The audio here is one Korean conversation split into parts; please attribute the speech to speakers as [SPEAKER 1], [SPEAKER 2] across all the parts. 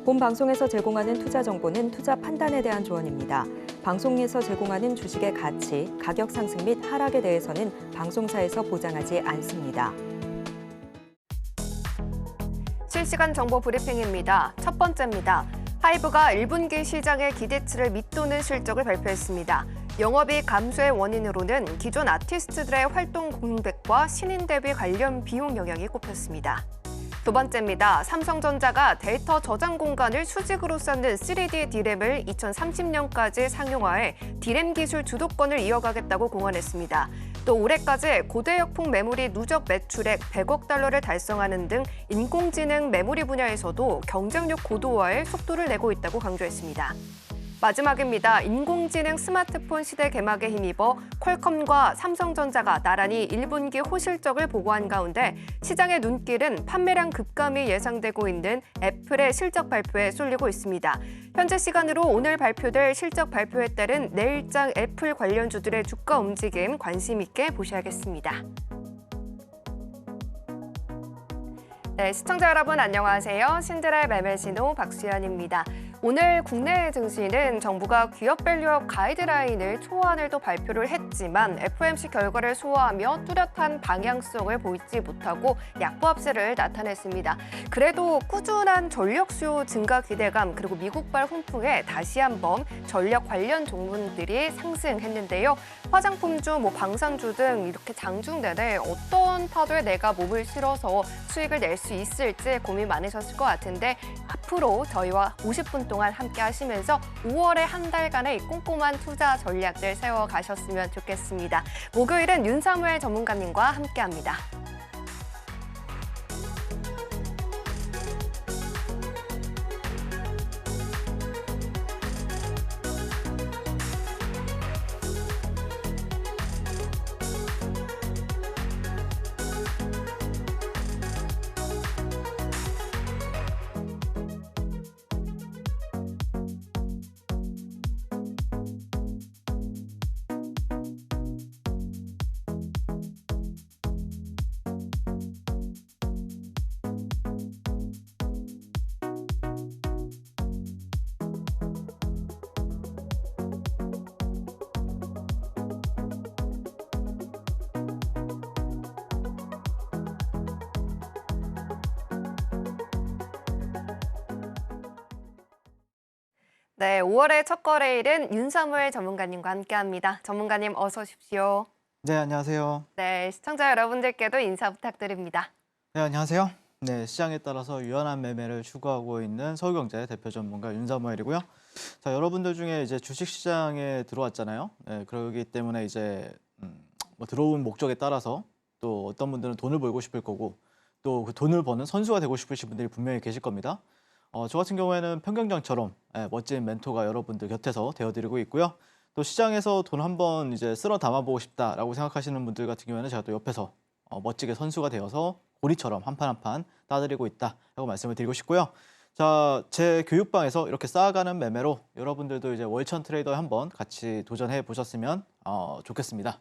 [SPEAKER 1] 본 방송에서 제공하는 투자 정보는 투자 판단에 대한 조언입니다. 방송에서 제공하는 주식의 가치, 가격 상승 및 하락에 대해서는 방송사에서 보장하지 않습니다.
[SPEAKER 2] 실시간 정보 브리핑입니다. 첫 번째입니다. 하이브가 1분기 시장의 기대치를 밑도는 실적을 발표했습니다. 영업이익 감소의 원인으로는 기존 아티스트들의 활동 공백과 신인 데뷔 관련 비용 영향이 꼽혔습니다. 두 번째입니다. 삼성전자가 데이터 저장 공간을 수직으로 쌓는 3D D램을 2030년까지 상용화해 D램 기술 주도권을 이어가겠다고 공언했습니다. 또 올해까지 고대역폭 메모리 누적 매출액 100억 달러를 달성하는 등 인공지능 메모리 분야에서도 경쟁력 고도화에 속도를 내고 있다고 강조했습니다. 마지막입니다. 인공지능 스마트폰 시대 개막에 힘입어 퀄컴과 삼성전자가 나란히 1분기 호실적을 보고한 가운데 시장의 눈길은 판매량 급감이 예상되고 있는 애플의 실적 발표에 쏠리고 있습니다. 현재 시간으로 오늘 발표될 실적 발표에 따른 내일장 애플 관련주들의 주가 움직임 관심 있게 보셔야겠습니다. 네, 시청자 여러분 안녕하세요. 신드라의 매매신호 박수연입니다. 오늘 국내 증시는 정부가 기업 밸류업 가이드라인을 초안을 또 발표를 했지만 FOMC 결과를 소화하며 뚜렷한 방향성을 보이지 못하고 약보합세를 나타냈습니다. 그래도 꾸준한 전력 수요 증가 기대감 그리고 미국발 훈풍에 다시 한번 전력 관련 종목들이 상승했는데요. 화장품주, 방산주 등 이렇게 장중 내내 어떤 파도에 내가 몸을 실어서 수익을 낼 수 있을지 고민 많으셨을 것 같은데 앞으로 저희와 50분 동안 함께 하시면서 5월의 한 달간의 꼼꼼한 투자 전략들 세워가셨으면 좋겠습니다. 목요일은 윤사무엘 전문가님과 함께합니다. 네, 5월의 첫 거래일은 윤사무엘 전문가님과 함께합니다. 전문가님 어서 오십시오.
[SPEAKER 3] 네, 안녕하세요.
[SPEAKER 2] 네, 시청자 여러분들께도 인사 부탁드립니다.
[SPEAKER 3] 네, 안녕하세요. 네, 시장에 따라서 유연한 매매를 추구하고 있는 서울경제 대표 전문가 윤사무엘이고요. 자, 여러분들 중에 이제 주식시장에 들어왔잖아요. 네, 그러기 때문에 이제 들어온 목적에 따라서 또 어떤 분들은 돈을 벌고 싶을 거고 또 그 돈을 버는 선수가 되고 싶으신 분들이 분명히 계실 겁니다. 저 같은 경우에는 평경장처럼 멋진 멘토가 여러분들 곁에서 되어드리고 있고요. 또 시장에서 돈 한번 이제 쓸어 담아보고 싶다라고 생각하시는 분들 같은 경우에는 제가 또 옆에서 멋지게 선수가 되어서 고리처럼 한 판 한 판 따드리고 있다라고 말씀을 드리고 싶고요. 자, 제 교육방에서 이렇게 쌓아가는 매매로 여러분들도 이제 월천 트레이더에 한번 같이 도전해 보셨으면 좋겠습니다.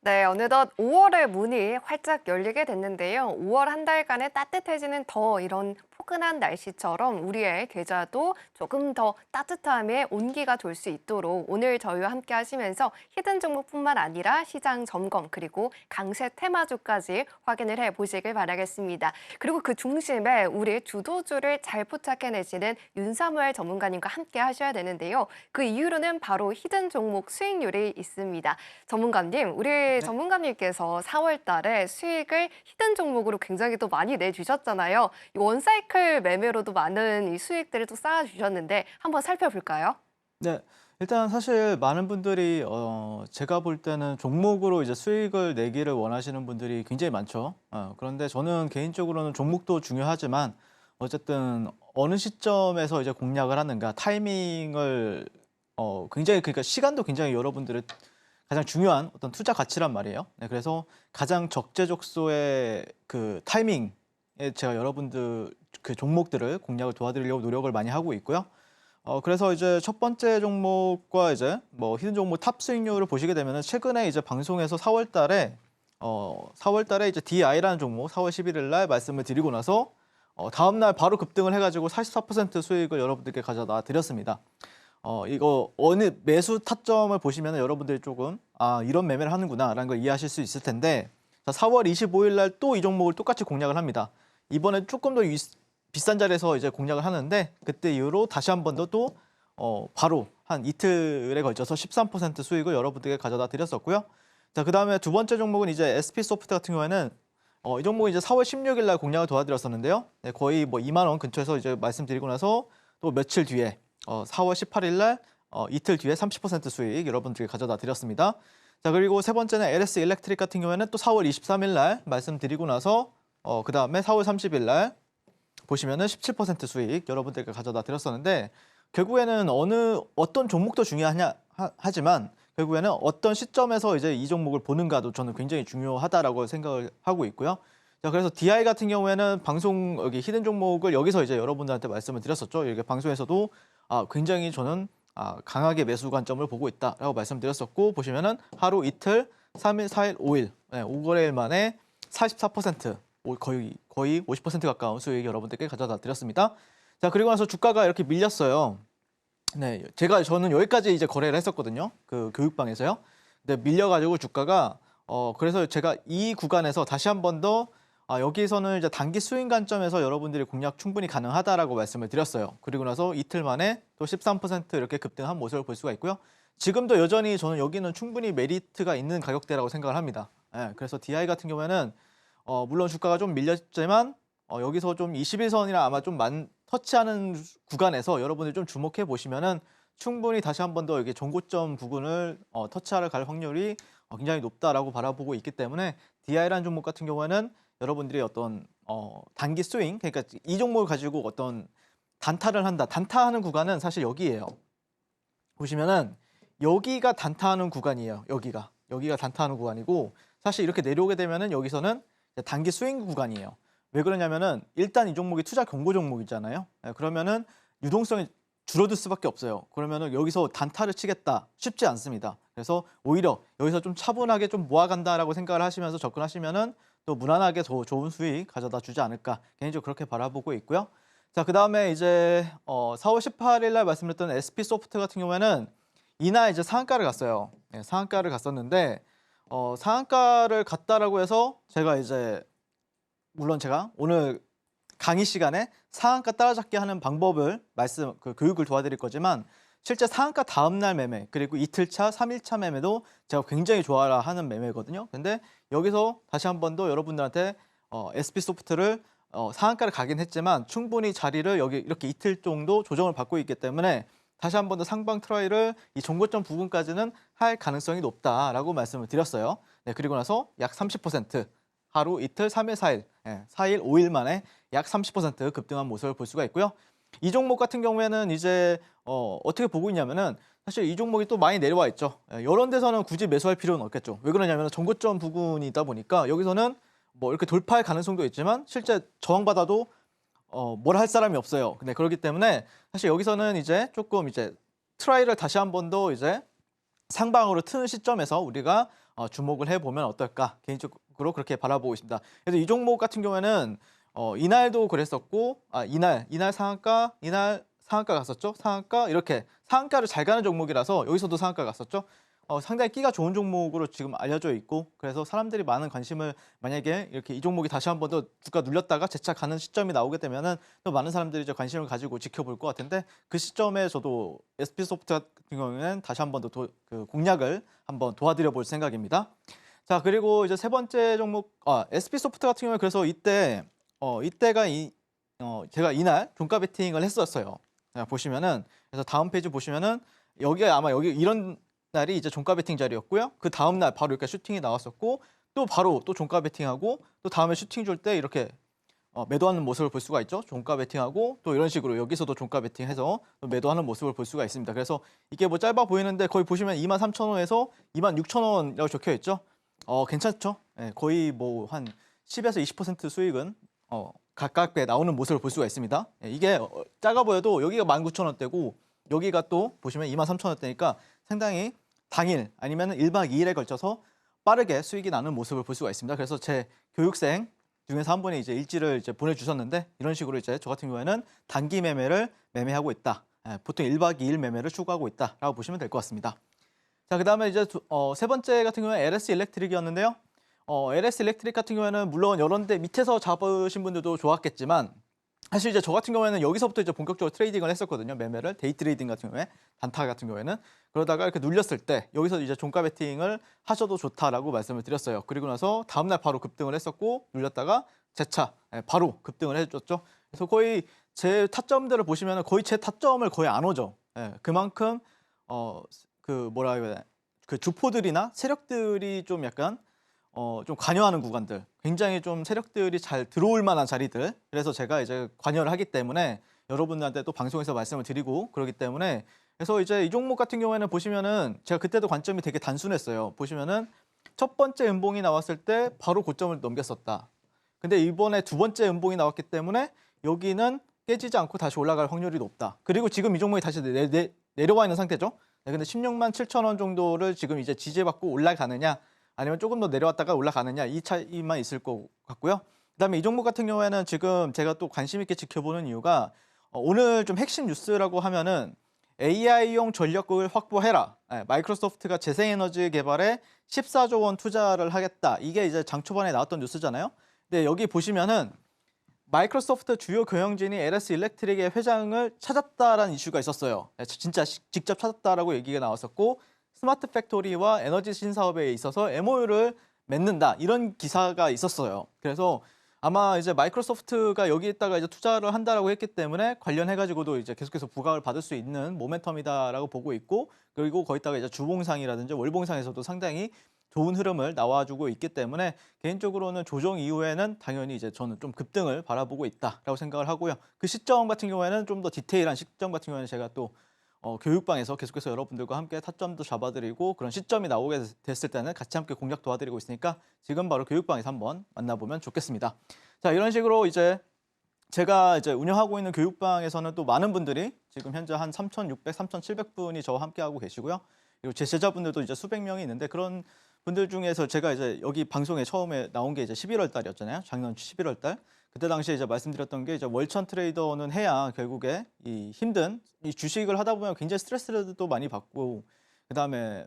[SPEAKER 2] 네, 어느덧 5월의 문이 활짝 열리게 됐는데요. 5월 한 달간의 따뜻해지는 더 이런 포근한 날씨처럼 우리의 계좌도 조금 더 따뜻함에 온기가 돌 수 있도록 오늘 저희와 함께 하시면서 히든 종목뿐만 아니라 시장 점검 그리고 강세 테마주까지 확인을 해보시길 바라겠습니다. 그리고 그 중심에 우리 주도주를 잘 포착해내시는 윤사무엘 전문가님과 함께 하셔야 되는데요. 그 이유로는 바로 히든 종목 수익률이 있습니다. 전문가님, 우리 전문가님께서 4월 달에 수익을 히든 종목으로 굉장히 또 많이 내주셨잖아요. 원사이클 매매로도 많은 이 수익들을 또 쌓아주셨는데 한번 살펴볼까요?
[SPEAKER 3] 네, 일단 사실 많은 분들이 제가 볼 때는 종목으로 이제 수익을 내기를 원하시는 분들이 굉장히 많죠. 그런데 저는 개인적으로는 종목도 중요하지만 어쨌든 어느 시점에서 이제 공략을 하는가 타이밍을 굉장히 그러니까 시간도 굉장히 여러분들의 가장 중요한 어떤 투자 가치란 말이에요. 네, 그래서 가장 적재적소의 그 타이밍에 제가 여러분들 그 종목들을 공략을 도와드리려고 노력을 많이 하고 있고요. 그래서 이제 첫 번째 종목과 이제 히든 종목 탑 수익률을 보시게 되면은 최근에 이제 방송에서 4월 달에 이제 DI라는 종목 4월 11일 날 말씀을 드리고 나서 다음날 바로 급등을 해가지고 44% 수익을 여러분들께 가져다 드렸습니다. 이거 어느 매수 타점을 보시면 여러분들이 조금 이런 매매를 하는구나라는 걸 이해하실 수 있을 텐데, 자, 4월 25일 날 또 이 종목을 똑같이 공략을 합니다. 이번엔 조금 더 비싼 자리에서 이제 공략을 하는데, 그때 이후로 다시 한 번 더 또 바로 한 이틀에 걸쳐서 13% 수익을 여러분들께 가져다 드렸었고요. 자, 그다음에 두 번째 종목은 이제 SP소프트 같은 경우에는 이 종목은 이제 4월 16일 날 공략을 도와드렸었는데요. 네, 거의 뭐 2만 원 근처에서 이제 말씀드리고 나서 또 며칠 뒤에 4월 18일 날 이틀 뒤에 30% 수익 여러분들께 가져다 드렸습니다. 자, 그리고 세 번째는 LS 일렉트릭 같은 경우에는 또 4월 23일 날 말씀드리고 나서 그다음에 4월 30일 날 보시면은 17% 수익 여러분들께 가져다 드렸었는데, 결국에는 어떤 종목도 중요하냐 하지만 결국에는 어떤 시점에서 이제 이 종목을 보는가도 저는 굉장히 중요하다라고 생각을 하고 있고요. 자, 그래서 DI 같은 경우에는 방송 여기 히든 종목을 여기서 이제 여러분들한테 말씀을 드렸었죠. 이렇게 방송에서도 굉장히 저는 강하게 매수 관점을 보고 있다라고 말씀드렸었고, 보시면은 하루 이틀, 3일, 4일, 5일, 5거래일 만에 44% 거의 50% 가까운 수익 여러분들께 가져다 드렸습니다. 자, 그리고 나서 주가가 이렇게 밀렸어요. 네, 저는 여기까지 이제 거래를 했었거든요. 그 교육방에서요. 근데 밀려가지고 주가가 그래서 제가 이 구간에서 다시 한 번 더 여기서는 이제 단기 수익 관점에서 여러분들이 공략 충분히 가능하다라고 말씀을 드렸어요. 그리고 나서 이틀 만에 또 13% 이렇게 급등한 모습을 볼 수가 있고요. 지금도 여전히 저는 여기는 충분히 메리트가 있는 가격대라고 생각을 합니다. 네, 그래서 DI 같은 경우에는 물론 주가가 좀 밀렸지만 여기서 좀 21선이나 아마 좀 터치하는 구간에서 여러분들 좀 주목해 보시면은 충분히 다시 한 번 더 이게 정고점 부근을 터치하러 갈 확률이 굉장히 높다라고 바라보고 있기 때문에 DI라는 종목 같은 경우에는 여러분들이 어떤 단기 스윙, 그러니까 이 종목을 가지고 어떤 단타를 한다. 단타하는 구간은 사실 여기예요. 보시면은 여기가 단타하는 구간이에요. 여기가 단타하는 구간이고, 사실 이렇게 내려오게 되면은 여기서는 단기 스윙 구간이에요. 왜 그러냐면은 일단 이 종목이 투자 경고 종목이잖아요. 그러면은 유동성이 줄어들 수밖에 없어요. 그러면은 여기서 단타를 치겠다 쉽지 않습니다. 그래서 오히려 여기서 좀 차분하게 좀 모아간다라고 생각을 하시면서 접근하시면은 또 무난하게 더 좋은 수익 가져다 주지 않을까, 개인적으로 그렇게 바라보고 있고요. 자, 그다음에 이제 4월 18일 날 말씀드렸던 SP소프트 같은 경우에는 이날 이제 상한가를 갔어요. 네, 상한가를 갔었는데 상한가를 갔다라고 해서 제가 이제 물론 제가 오늘 강의 시간에 상한가 따라잡기 하는 방법을 교육을 도와드릴 거지만, 실제 상한가 다음날 매매 그리고 이틀차, 3일차 매매도 제가 굉장히 좋아하는 매매거든요. 근데 여기서 다시 한 번 더 여러분들한테 SP소프트를 상한가를 가긴 했지만 충분히 자리를 여기 이렇게 이틀 정도 조정을 받고 있기 때문에 다시 한 번 더 상방 트라이를 이 정고점 부분까지는 할 가능성이 높다라고 말씀을 드렸어요. 네, 그리고 나서 약 30% 하루 이틀, 3일, 4일, 4일, 5일 만에 약 30% 급등한 모습을 볼 수가 있고요. 이 종목 같은 경우에는 이제 어떻게 보고 있냐면은 사실 이 종목이 또 많이 내려와 있죠. 이런 데서는 굳이 매수할 필요는 없겠죠. 왜 그러냐면 정고점 부근이다 보니까 여기서는 뭐 이렇게 돌파할 가능성도 있지만 실제 저항받아도 뭘 할 사람이 없어요. 근데 그렇기 때문에 사실 여기서는 이제 조금 이제 트라이를 다시 한 번 더 이제 상방으로 트는 시점에서 우리가 주목을 해보면 어떨까, 개인적으로 그렇게 바라보고 있습니다. 그래서 이 종목 같은 경우에는 이날도 그랬었고, 이날 상한가, 이날 상한가 갔었죠. 상한가, 이렇게 상한가를 잘 가는 종목이라서 여기서도 상한가 갔었죠. 상당히 끼가 좋은 종목으로 지금 알려져 있고, 그래서 사람들이 많은 관심을, 만약에 이렇게 이 종목이 다시 한 번 더 주가 눌렸다가 재차 가는 시점이 나오게 되면은 또 많은 사람들이 이제 관심을 가지고 지켜볼 것 같은데, 그 시점에 저도 SP소프트 같은 경우에는 다시 한 번 더 그 공략을 한번 도와드려 볼 생각입니다. 자, 그리고 이제 세 번째 종목 SP소프트 같은 경우에 그래서 이때가 제가 이날 종가 베팅을 했었어요. 자, 보시면은 그래서 다음 페이지 보시면은 여기 이런 날이 이제 종가 베팅 자리였고요. 그 다음 날 바로 이렇게 슈팅이 나왔었고, 또 바로 또 종가 베팅하고, 또 다음에 슈팅 줄 때 이렇게 매도하는 모습을 볼 수가 있죠. 종가 베팅하고 또 이런 식으로 여기서도 종가 베팅해서 또 매도하는 모습을 볼 수가 있습니다. 그래서 이게 뭐 짧아 보이는데 거의 보시면 23,000원에서 26,000원이라고 적혀 있죠. 괜찮죠? 네, 거의 뭐 한 10에서 20% 수익은 가깝게 나오는 모습을 볼 수가 있습니다. 네, 이게 작아 보여도 여기가 19,000원대고 여기가 또 보시면 23,000원대니까 상당히 당일 아니면 1박 2일에 걸쳐서 빠르게 수익이 나는 모습을 볼 수가 있습니다. 그래서 제 교육생 중에서 한 분이 이제 일지를 이제 보내주셨는데 이런 식으로 이제 저 같은 경우에는 단기 매매를 매매하고 있다. 보통 1박 2일 매매를 추구하고 있다라고 보시면 될 것 같습니다. 자, 그다음에 이제 세 번째 같은 경우는 LS 일렉트릭이었는데요. LS 일렉트릭 같은 경우에는 물론 여러 데 밑에서 잡으신 분들도 좋았겠지만 사실 이제 저 같은 경우에는 여기서부터 이제 본격적으로 트레이딩을 했었거든요. 매매를 데이 트레이딩 같은 경우에 단타 같은 경우에는 그러다가 이렇게 눌렸을 때 여기서 이제 종가 베팅을 하셔도 좋다라고 말씀을 드렸어요. 그리고 나서 다음 날 바로 급등을 했었고 눌렸다가 재차 바로 급등을 해줬죠. 그래서 거의 제 타점들을 보시면 거의 제 타점을 거의 안 오죠. 그만큼 그 뭐라 해야 되나 그 주포들이나 세력들이 좀 약간 좀 관여하는 구간들, 굉장히 좀 세력들이 잘 들어올 만한 자리들. 그래서 제가 이제 관여를 하기 때문에 여러분들한테 또 방송에서 말씀을 드리고 그러기 때문에 그래서 이제 이 종목 같은 경우에는 보시면은 제가 그때도 관점이 되게 단순했어요. 보시면은 첫 번째 음봉이 나왔을 때 바로 고점을 넘겼었다. 근데 이번에 두 번째 음봉이 나왔기 때문에 여기는 깨지지 않고 다시 올라갈 확률이 높다. 그리고 지금 이 종목이 다시 내려와 있는 상태죠. 근데 16만 7천 원 정도를 지금 이제 지지받고 올라가느냐 아니면 조금 더 내려왔다가 올라가느냐 이 차이만 있을 것 같고요. 그다음에 이 종목 같은 경우에는 지금 제가 또 관심 있게 지켜보는 이유가 오늘 좀 핵심 뉴스라고 하면은 AI용 전력을 확보해라. 마이크로소프트가 재생에너지 개발에 14조 원 투자를 하겠다. 이게 이제 장 초반에 나왔던 뉴스잖아요. 근데 여기 보시면은 마이크로소프트 주요 경영진이 LS 일렉트릭의 회장을 찾았다라는 이슈가 있었어요. 진짜 직접 찾았다라고 얘기가 나왔었고 스마트 팩토리와 에너지 신사업에 있어서 MOU를 맺는다 이런 기사가 있었어요. 그래서 아마 이제 마이크로소프트가 여기에다가 이제 투자를 한다라고 했기 때문에 관련해가지고도 이제 계속해서 부각을 받을 수 있는 모멘텀이다라고 보고 있고 그리고 거기다가 이제 주봉상이라든지 월봉상에서도 상당히 좋은 흐름을 나와주고 있기 때문에 개인적으로는 조정 이후에는 당연히 이제 저는 좀 급등을 바라보고 있다라고 생각을 하고요. 그 시점 같은 경우에는 좀 더 디테일한 시점 같은 경우에는 제가 또 교육방에서 계속해서 여러분들과 함께 타점도 잡아드리고 그런 시점이 나오게 됐을 때는 같이 함께 공략 도와드리고 있으니까 지금 바로 교육방에서 한번 만나보면 좋겠습니다. 자, 이런 식으로 이제 제가 이제 운영하고 있는 교육방에서는 또 많은 분들이 지금 현재 한 3,600, 3,700분이 저와 함께하고 계시고요. 그리고 제 제자분들도 이제 수백 명이 있는데 그런 분들 중에서 제가 이제 여기 방송에 처음에 나온 게 이제 11월 달이었잖아요. 작년 11월 달. 그때 당시에 이제 말씀드렸던 게 이제 월천 트레이더는 해야 결국에 이 힘든 이 주식을 하다 보면 굉장히 스트레스를 또 많이 받고 그다음에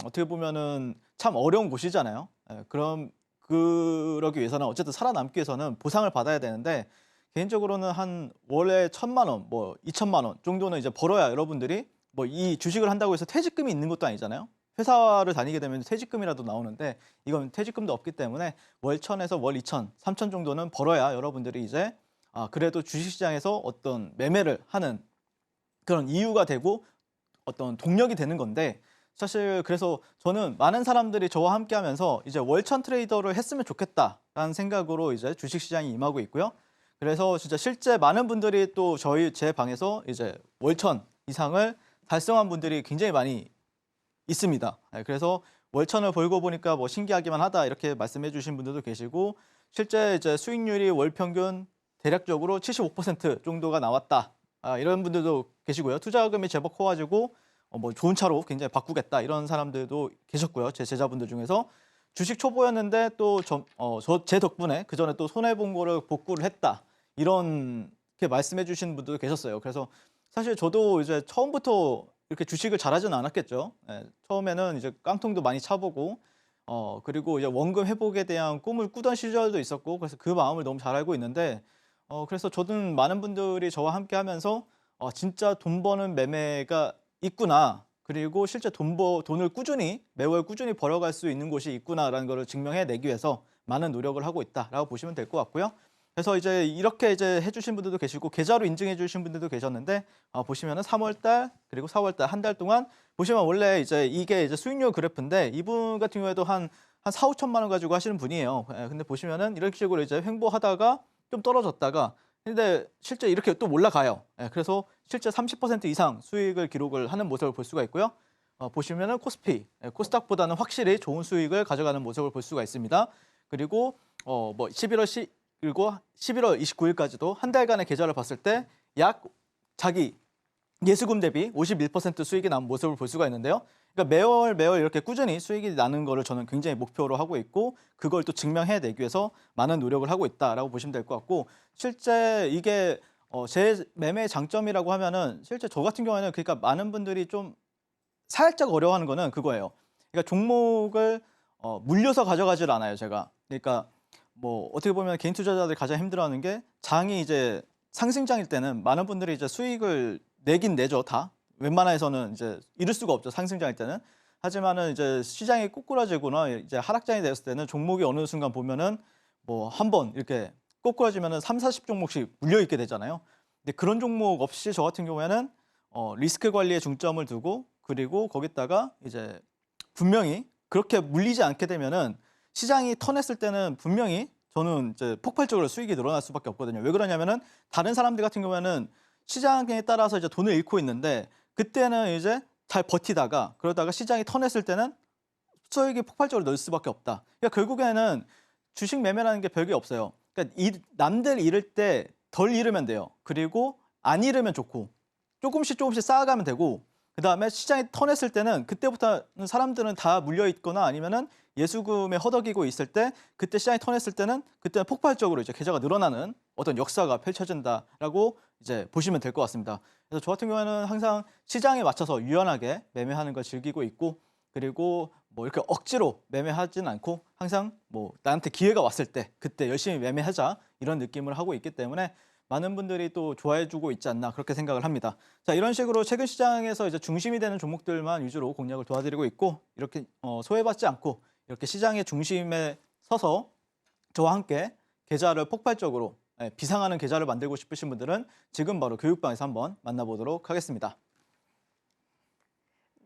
[SPEAKER 3] 어떻게 보면은 참 어려운 곳이잖아요. 그럼 그러기 위해서는 어쨌든 살아남기 위해서는 보상을 받아야 되는데 개인적으로는 한 월에 1,000만 원, 뭐 2,000만 원 정도는 이제 벌어야 여러분들이 뭐 이 주식을 한다고 해서 퇴직금이 있는 것도 아니잖아요. 회사를 다니게 되면 퇴직금이라도 나오는데 이건 퇴직금도 없기 때문에 월 1,000에서 월 2,000, 3,000 정도는 벌어야 여러분들이 이제 그래도 주식시장에서 어떤 매매를 하는 그런 이유가 되고 어떤 동력이 되는 건데 사실 그래서 저는 많은 사람들이 저와 함께 하면서 이제 월천 트레이더를 했으면 좋겠다라는 생각으로 이제 주식시장에 임하고 있고요. 그래서 진짜 실제 많은 분들이 또 제 방에서 이제 월천 이상을 달성한 분들이 굉장히 많이 있습니다. 그래서 월천을 벌고 보니까 뭐 신기하기만 하다 이렇게 말씀해 주신 분들도 계시고 실제 이제 수익률이 월 평균 대략적으로 75% 정도가 나왔다. 이런 분들도 계시고요. 투자금이 제법 커가지고 뭐 좋은 차로 굉장히 바꾸겠다 이런 사람들도 계셨고요. 제 제자분들 중에서 주식 초보였는데 또 제 덕분에 그 전에 또 손해 본 거를 복구를 했다 이렇게 말씀해 주신 분들도 계셨어요. 그래서 사실 저도 이제 처음부터 이렇게 주식을 잘하지는 않았겠죠. 처음에는 이제 깡통도 많이 차보고 그리고 이제 원금 회복에 대한 꿈을 꾸던 시절도 있었고 그래서 그 마음을 너무 잘 알고 있는데 그래서 저는 많은 분들이 저와 함께 하면서 진짜 돈 버는 매매가 있구나. 그리고 실제 돈을 꾸준히 매월 꾸준히 벌어갈 수 있는 곳이 있구나라는 것을 증명해내기 위해서 많은 노력을 하고 있다라고 보시면 될 것 같고요. 그래서 이제 이렇게 이제 해주신 분들도 계시고 계좌로 인증해주신 분들도 계셨는데 보시면은 3월달 그리고 4월달 한 달 동안 보시면 원래 이제 이게 이제 수익률 그래프인데 이분 같은 경우에도 한 4, 5천만 원 가지고 하시는 분이에요. 근데 보시면은 이런 식으로 이제 횡보하다가 좀 떨어졌다가 근데 실제 이렇게 또 올라가요. 그래서 실제 30% 이상 수익을 기록을 하는 모습을 볼 수가 있고요. 보시면은 코스닥보다는 확실히 좋은 수익을 가져가는 모습을 볼 수가 있습니다. 그리고 뭐 11월 29일까지도 한 달간의 계좌를 봤을 때 약 자기 예수금 대비 51% 수익이 난 모습을 볼 수가 있는데요. 그러니까 매월 이렇게 꾸준히 수익이 나는 거를 저는 굉장히 목표로 하고 있고 그걸 또 증명해내기 위해서 많은 노력을 하고 있다라고 보시면 될 것 같고 실제 이게 제 매매의 장점이라고 하면은 실제 저 같은 경우에는 그러니까 많은 분들이 좀 살짝 어려워하는 거는 그거예요. 그러니까 종목을 물려서 가져가질 않아요, 제가. 그러니까 뭐 어떻게 보면 개인 투자자들이 가장 힘들어하는 게 장이 이제 상승장일 때는 많은 분들이 이제 수익을 내긴 내죠, 다. 웬만해서는 이제 잃을 수가 없죠, 상승장일 때는. 하지만은 이제 시장이 꼬꾸라지거나 이제 하락장이 됐을 때는 종목이 어느 순간 보면은 뭐 한 번 이렇게 꼬꾸라지면은 3, 40종목씩 물려 있게 되잖아요. 근데 그런 종목 없이 저 같은 경우에는 리스크 관리에 중점을 두고 그리고 거기다가 이제 분명히 그렇게 물리지 않게 되면은 시장이 턴했을 때는 분명히 저는 이제 폭발적으로 수익이 늘어날 수밖에 없거든요. 왜 그러냐면은 다른 사람들 같은 경우에는 시장에 따라서 이제 돈을 잃고 있는데 그때는 이제 잘 버티다가 그러다가 시장이 턴했을 때는 수익이 폭발적으로 늘 수밖에 없다. 그러니까 결국에는 주식 매매라는 게 별게 없어요. 그러니까 남들 잃을 때 덜 잃으면 돼요. 그리고 안 잃으면 좋고 조금씩 쌓아가면 되고 그다음에 시장이 턴했을 때는 그때부터는 사람들은 다 물려 있거나 아니면은 예수금에 허덕이고 있을 때 그때 시장이 턴했을 때는 그때는 폭발적으로 이제 계좌가 늘어나는 어떤 역사가 펼쳐진다라고 이제 보시면 될 것 같습니다. 그래서 저 같은 경우에는 항상 시장에 맞춰서 유연하게 매매하는 걸 즐기고 있고 그리고 뭐 이렇게 억지로 매매하진 않고 항상 뭐 나한테 기회가 왔을 때 그때 열심히 매매하자 이런 느낌을 하고 있기 때문에 많은 분들이 또 좋아해주고 있지 않나 그렇게 생각을 합니다. 자, 이런 식으로 최근 시장에서 이제 중심이 되는 종목들만 위주로 공략을 도와드리고 있고 이렇게 소외받지 않고 이렇게 시장의 중심에 서서 저와 함께 계좌를 폭발적으로 비상하는 계좌를 만들고 싶으신 분들은 지금 바로 교육방에서 한번 만나보도록 하겠습니다.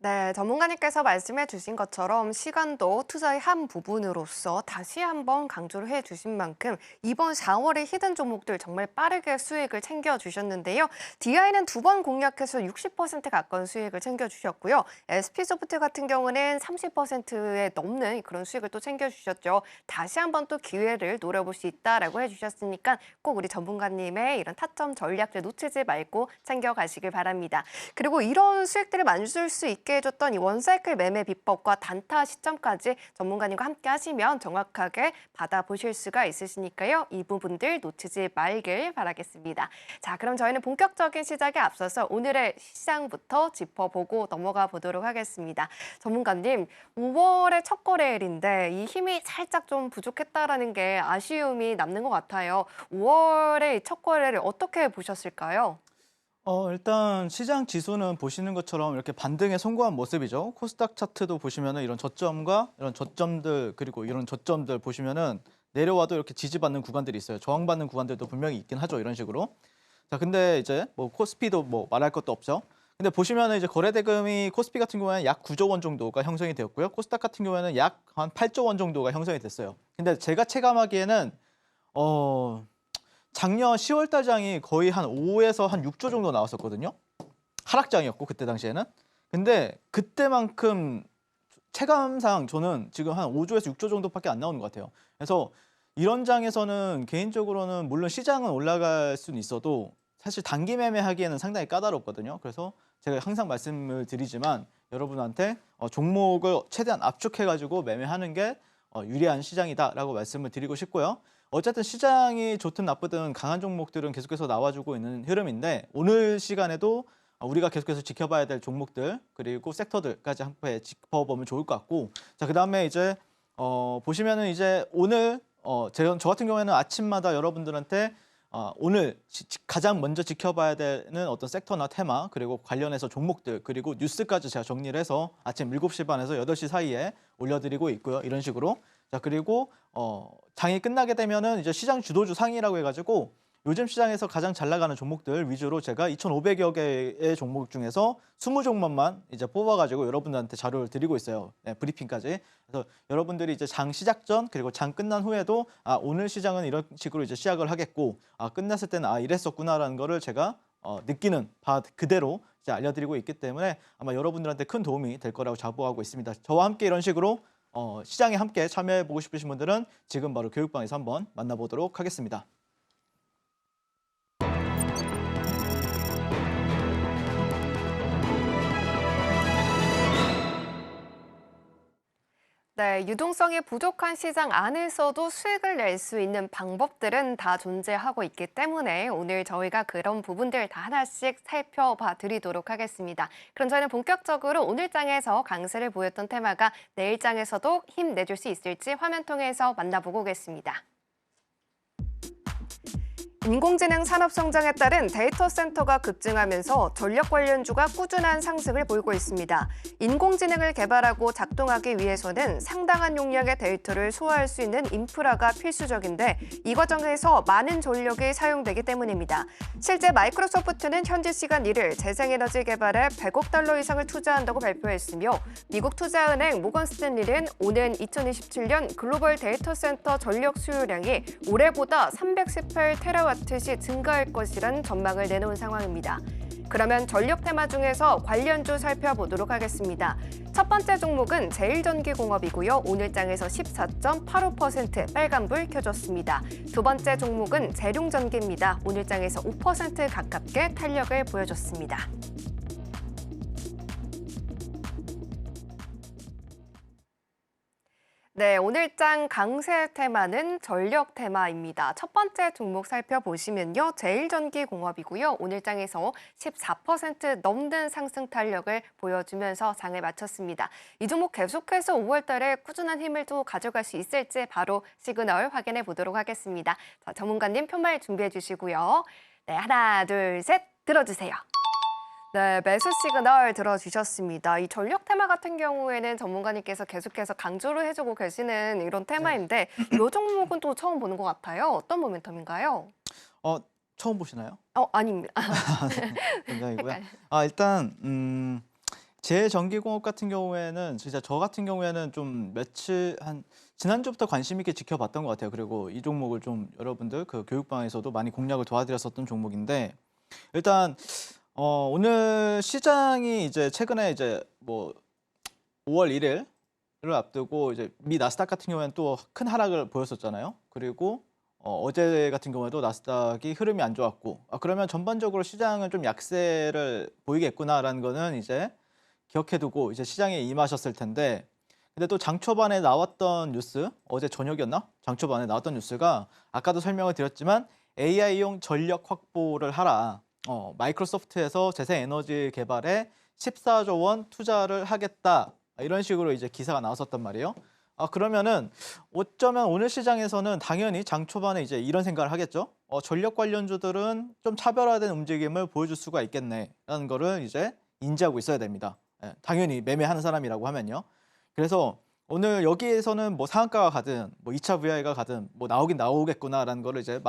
[SPEAKER 2] 네, 전문가님께서 말씀해 주신 것처럼 시간도 투자의 한 부분으로서 다시 한번 강조를 해 주신 만큼 이번 4월의 히든 종목들 정말 빠르게 수익을 챙겨주셨는데요. DI는 2번 공략해서 60% 가까운 수익을 챙겨주셨고요. SP소프트 같은 경우는 30%에 넘는 그런 수익을 또 챙겨주셨죠. 다시 한번 또 기회를 노려볼 수 있다라고 해주셨으니까 꼭 우리 전문가님의 이런 타점 전략들 놓치지 말고 챙겨가시길 바랍니다. 그리고 이런 수익들을 만들 수 있게 해줬던 이 원사이클 매매 비법과 단타 시점까지 전문가님과 함께 하시면 정확하게 받아보실 수가 있으시니까요. 이 부분들 놓치지 말길 바라겠습니다. 자, 그럼 저희는 본격적인 시작에 앞서서 오늘의 시장부터 짚어보고 넘어가 보도록 하겠습니다. 전문가님, 5월의 첫 거래일인데 이 힘이 살짝 좀 부족했다라는 게 아쉬움이 남는 것 같아요. 5월의 첫 거래를 어떻게 보셨을까요?
[SPEAKER 3] 일단 시장 지수는 보시는 것처럼 이렇게 반등에 성공한 모습이죠. 코스닥 차트도 보시면은 이런 저점과 이런 저점들 그리고 이런 저점들 보시면은 내려와도 이렇게 지지받는 구간들이 있어요. 저항받는 구간들도 분명히 있긴 하죠. 이런 식으로. 자, 근데 이제 뭐 코스피도 뭐 말할 것도 없죠. 근데 보시면은 이제 거래대금이 코스피 같은 경우에는 약 9조 원 정도가 형성이 되었고요. 코스닥 같은 경우에는 약 한 8조 원 정도가 형성이 됐어요. 근데 제가 체감하기에는 작년 10월 달장이 거의 한 5에서 한 6조 정도 나왔었거든요. 하락장이었고 그때 당시에는. 근데 그때만큼 체감상 저는 지금 한 5조에서 6조 정도밖에 안 나오는 것 같아요. 그래서 이런 장에서는 개인적으로는 물론 시장은 올라갈 수는 있어도 사실 단기 매매하기에는 상당히 까다롭거든요. 그래서 제가 항상 말씀을 드리지만 여러분한테 종목을 최대한 압축해가지고 매매하는 게 유리한 시장이다라고 말씀을 드리고 싶고요. 어쨌든 시장이 좋든 나쁘든 강한 종목들은 계속해서 나와주고 있는 흐름인데 오늘 시간에도 우리가 계속해서 지켜봐야 될 종목들 그리고 섹터들까지 함께 짚어보면 좋을 것 같고 자 그다음에 이제 보시면은 이제 오늘 저 같은 경우에는 아침마다 여러분들한테 오늘 가장 먼저 지켜봐야 되는 어떤 섹터나 테마 그리고 관련해서 종목들 그리고 뉴스까지 제가 정리를 해서 아침 7시 반에서 8시 사이에 올려드리고 있고요. 이런 식으로 자 그리고 장이 끝나게 되면은 이제 시장 주도주 상위라고 해가지고 요즘 시장에서 가장 잘 나가는 종목들 위주로 제가 2,500여 개의 종목 중에서 20종목만 이제 뽑아가지고 여러분들한테 자료를 드리고 있어요. 네, 브리핑까지. 그래서 여러분들이 이제 장 시작 전 그리고 장 끝난 후에도 오늘 시장은 이런 식으로 이제 시작을 하겠고 끝났을 때는 이랬었구나라는 거를 제가 느끼는 바 그대로 이제 알려드리고 있기 때문에 아마 여러분들한테 큰 도움이 될 거라고 자부하고 있습니다. 저와 함께 이런 식으로 시장에 함께 참여해보고 싶으신 분들은 지금 바로 교육방에서 한번 만나보도록 하겠습니다.
[SPEAKER 2] 네, 유동성이 부족한 시장 안에서도 수익을 낼 수 있는 방법들은 다 존재하고 있기 때문에 오늘 저희가 그런 부분들 다 하나씩 살펴봐 드리도록 하겠습니다. 그럼 저희는 본격적으로 오늘 장에서 강세를 보였던 테마가 내일 장에서도 힘내줄 수 있을지 화면 통해서 만나보고 오겠습니다. 인공지능 산업 성장에 따른 데이터 센터가 급증하면서 전력 관련주가 꾸준한 상승을 보이고 있습니다. 인공지능을 개발하고 작동하기 위해서는 상당한 용량의 데이터를 소화할 수 있는 인프라가 필수적인데 이 과정에서 많은 전력이 사용되기 때문입니다. 실제 마이크로소프트는 현지 시간 1일 재생에너지 개발에 100억 달러 이상을 투자한다고 발표했으며 미국 투자은행 모건 스탠리는 오는 2027년 글로벌 데이터 센터 전력 수요량이 올해보다 318테라와트 시 증가할 것이란 전망을 내놓은 상황입니다. 그러면 전력 테마 중에서 관련주 살펴보도록 하겠습니다. 첫 번째 종목은 제일전기공업이고요. 오늘 장에서 14.85% 빨간불 켜졌습니다. 두 번째 종목은 재룡전기입니다. 오늘 장에서 5% 가깝게 탄력을 보여줬습니다. 네, 오늘 장 강세 테마는 전력 테마입니다. 첫 번째 종목 살펴보시면요. 제일전기공업이고요. 오늘 장에서 14% 넘는 상승 탄력을 보여주면서 장을 마쳤습니다. 이 종목 계속해서 5월 달에 꾸준한 힘을 또 가져갈 수 있을지 바로 시그널 확인해 보도록 하겠습니다. 자, 전문가님 표말 준비해 주시고요. 네, 하나, 둘, 셋 들어주세요. 네, 매수 시그널 들어주셨습니다. 이 전력 테마 같은 경우에는 전문가님께서 계속해서 강조를 해주고 계시는 이런 테마인데 이 종목은 또 처음 보는 것 같아요. 어떤 모멘텀인가요?
[SPEAKER 3] 처음 보시나요?
[SPEAKER 2] 아닙니다.
[SPEAKER 3] 굉장히고요. 일단 제전기공업 같은 경우에는 진짜 저 같은 경우에는 좀 지난주부터 관심 있게 지켜봤던 것 같아요. 그리고 이 종목을 좀 여러분들 그 교육방에서도 많이 공략을 도와드렸었던 종목인데 일단 오늘 시장이 이제 최근에 이제 뭐 5월 1일을 앞두고 이제 미 나스닥 같은 경우에는 또 큰 하락을 보였었잖아요. 그리고 어제 같은 경우에도 나스닥이 흐름이 안 좋았고 그러면 전반적으로 시장은 좀 약세를 보이겠구나라는 거는 이제 기억해두고 이제 시장에 임하셨을 텐데 근데 또 장 초반에 나왔던 뉴스 어제 저녁이었나? 장 초반에 나왔던 뉴스가 아까도 설명을 드렸지만 AI용 전력 확보를 하라. 마이크로소프트에서 재생에너지 개발에 14조 원 투자를 하겠다. 이런 식으로 이제 기사가 나왔었단 말이에요. 그러면은 어쩌면 오늘 시장에서는 당연히 장 초반에 이제 이런 생각을 하겠죠. 전력 관련주들은 좀 차별화된 움직임을 보여줄 수가 있겠네라는 거를 이제 인지하고 있어야 됩니다. 당연히 매매하는 사람이라고 하면요. 그래서 오늘 여기에서는 뭐 상한가가 가든 뭐 2차 VI가 가든 뭐 나오긴 나오겠구나라는 거를 이제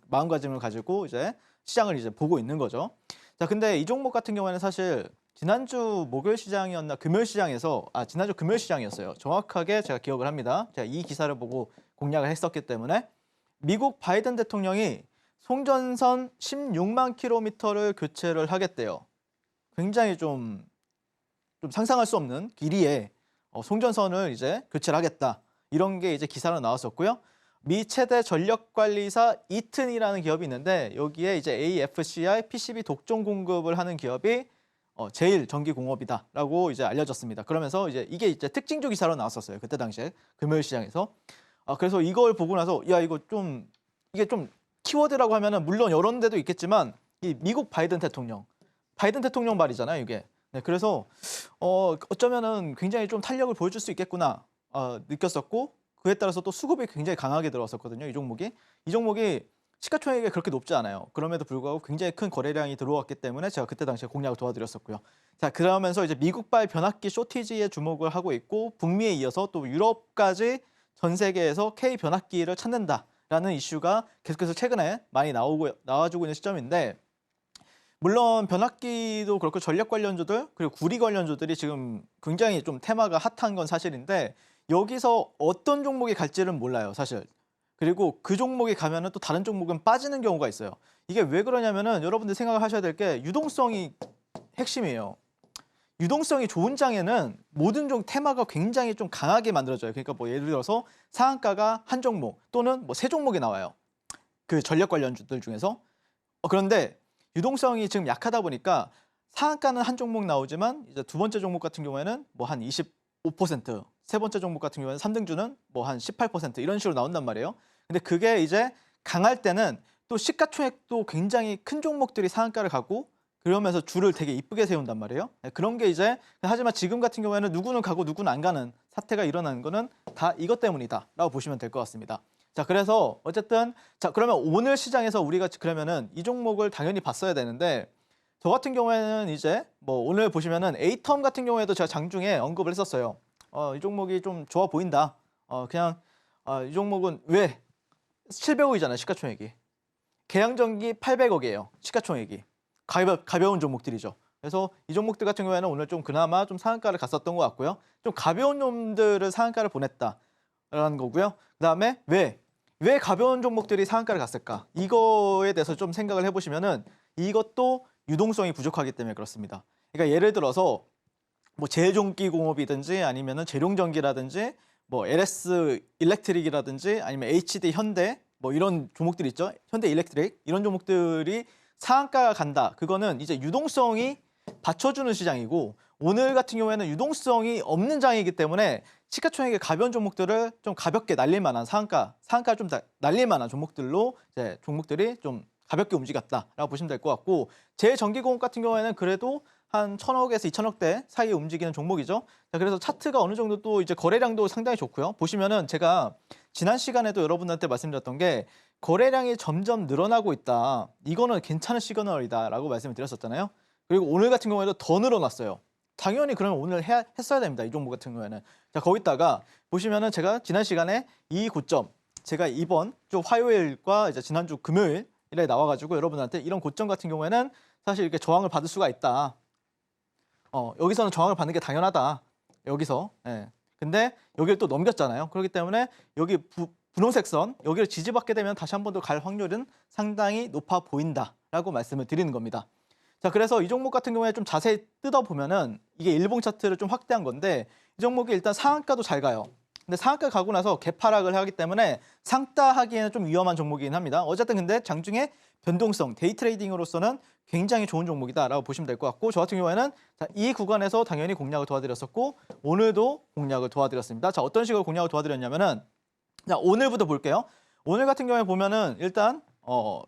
[SPEAKER 3] 마음가짐을 가지고 이제 시장을 이제 보고 있는 거죠. 자, 근데 이 종목 같은 경우에는 사실 지난주 목요일 시장이었나 금요일 시장에서 지난주 금요일 시장이었어요. 정확하게 제가 기억을 합니다. 제가 이 기사를 보고 공략을 했었기 때문에 미국 바이든 대통령이 송전선 16만 킬로미터를 교체를 하겠대요. 굉장히 좀 상상할 수 없는 길이의 송전선을 이제 교체를 하겠다. 이런 게 이제 기사로 나왔었고요. 미 최대 전력관리사 이튼이라는 기업이 있는데 여기에 이제 AFCI PCB 독점 공급을 하는 기업이 제일전기공업이다라고 이제 알려졌습니다. 그러면서 이게 이제 특징주 기사로 나왔었어요. 그때 당시에 금요일 시장에서. 그래서 이걸 보고 나서 이게 좀 키워드라고 하면은 물론 여러 데도 있겠지만 이 미국 바이든 대통령 말이잖아요, 이게. 네, 그래서 어쩌면은 굉장히 좀 탄력을 보여줄 수 있겠구나 느꼈었고. 그에 따라서 또 수급이 굉장히 강하게 들어왔었거든요. 이 종목이 시가총액이 그렇게 높지 않아요. 그럼에도 불구하고 굉장히 큰 거래량이 들어왔기 때문에 제가 그때 당시에 공략을 도와드렸었고요. 자, 그러면서 이제 미국발 변압기 쇼티지에 주목을 하고 있고 북미에 이어서 또 유럽까지 전 세계에서 K 변압기를 찾는다라는 이슈가 계속해서 최근에 많이 나와주고 있는 시점인데 물론 변압기도 그렇고 전력 관련주들 그리고 구리 관련주들이 지금 굉장히 좀 테마가 핫한 건 사실인데 여기서 어떤 종목이 갈지는 몰라요, 사실. 그리고 그 종목이 가면은 또 다른 종목은 빠지는 경우가 있어요. 이게 왜 그러냐면은 여러분들 생각을 하셔야 될 게 유동성이 핵심이에요. 유동성이 좋은 장에는 모든 테마가 굉장히 좀 강하게 만들어져요. 그러니까 뭐 예를 들어서 상한가가 한 종목 또는 뭐 세 종목이 나와요. 그 전력 관련주들 중에서. 그런데 유동성이 지금 약하다 보니까 상한가는 한 종목 나오지만 이제 두 번째 종목 같은 경우에는 뭐 한 25%, 세 번째 종목 같은 경우에는 3등주는 뭐 한 18% 이런 식으로 나온단 말이에요. 근데 그게 이제 강할 때는 또 시가총액도 굉장히 큰 종목들이 상한가를 가고 그러면서 줄을 되게 이쁘게 세운단 말이에요. 그런 게 이제 하지만 지금 같은 경우에는 누구는 가고 누구는 안 가는 사태가 일어나는 거는 다 이것 때문이다라고 보시면 될 것 같습니다. 자, 그래서 어쨌든 자, 그러면 오늘 시장에서 우리가 그러면은 이 종목을 당연히 봤어야 되는데 저 같은 경우에는 이제 뭐 오늘 보시면은 에이텀 같은 경우에도 제가 장중에 언급을 했었어요. 이 종목이 좀 좋아 보인다. 이 종목은 왜 700억이잖아요, 시가총액이. 계양전기 800억이에요, 시가총액이. 가벼운 종목들이죠. 그래서 이 종목들 같은 경우에는 오늘 좀 그나마 좀 상한가를 갔었던 것 같고요. 좀 가벼운 놈들은 상한가를 보냈다라는 거고요. 그다음에 왜 가벼운 종목들이 상한가를 갔을까? 이거에 대해서 좀 생각을 해보시면은 이것도 유동성이 부족하기 때문에 그렇습니다. 그러니까 예를 들어서 뭐 제일종기공업이든지 아니면은 재룡전기라든지 뭐 LS 일렉트릭이라든지 아니면 HD 현대 뭐 이런 종목들이 있죠. 현대 일렉트릭 이런 종목들이 상한가가 간다. 그거는 이제 유동성이 받쳐주는 시장이고 오늘 같은 경우에는 유동성이 없는 장이기 때문에 시가총액의 가벼운 종목들을 좀 가볍게 날릴 만한 상한가 좀 날릴 만한 종목들로 이제 종목들이 좀 가볍게 움직였다라고 보시면 될 것 같고 제일전기공업 같은 경우에는 그래도 한 1,000억에서 2,000억대 사이에 움직이는 종목이죠. 자, 그래서 차트가 어느 정도 또 이제 거래량도 상당히 좋고요. 보시면은 제가 지난 시간에도 여러분들한테 말씀드렸던 게 거래량이 점점 늘어나고 있다. 이거는 괜찮은 시그널이다라고 말씀을 드렸었잖아요. 그리고 오늘 같은 경우에도 더 늘어났어요. 당연히 그러면 오늘 했어야 됩니다. 이 종목 같은 경우에는. 자, 거기다가 보시면은 제가 지난 시간에 이 고점 제가 이번 주 화요일과 이제 지난주 금요일에 나와가지고 여러분한테 이런 고점 같은 경우에는 사실 이렇게 저항을 받을 수가 있다. 여기서는 저항을 받는 게 당연하다. 여기서. 예. 근데 여기를 또 넘겼잖아요. 그렇기 때문에 여기 분홍색 선 여기를 지지받게 되면 다시 한 번 더 갈 확률은 상당히 높아 보인다라고 말씀을 드리는 겁니다. 자, 그래서 이 종목 같은 경우에 좀 자세히 뜯어보면은 이게 일봉 차트를 좀 확대한 건데 이 종목이 일단 상한가도 잘 가요. 근데 상한가 가고 나서 개파락을 하기 때문에 상따하기에는 좀 위험한 종목이긴 합니다. 어쨌든 근데 장중에 변동성, 데이 트레이딩으로서는 굉장히 좋은 종목이다라고 보시면 될 것 같고 저 같은 경우에는 자, 이 구간에서 당연히 공략을 도와드렸었고 오늘도 공략을 도와드렸습니다. 자, 어떤 식으로 공략을 도와드렸냐면은 자, 오늘부터 볼게요. 오늘 같은 경우에 보면은 일단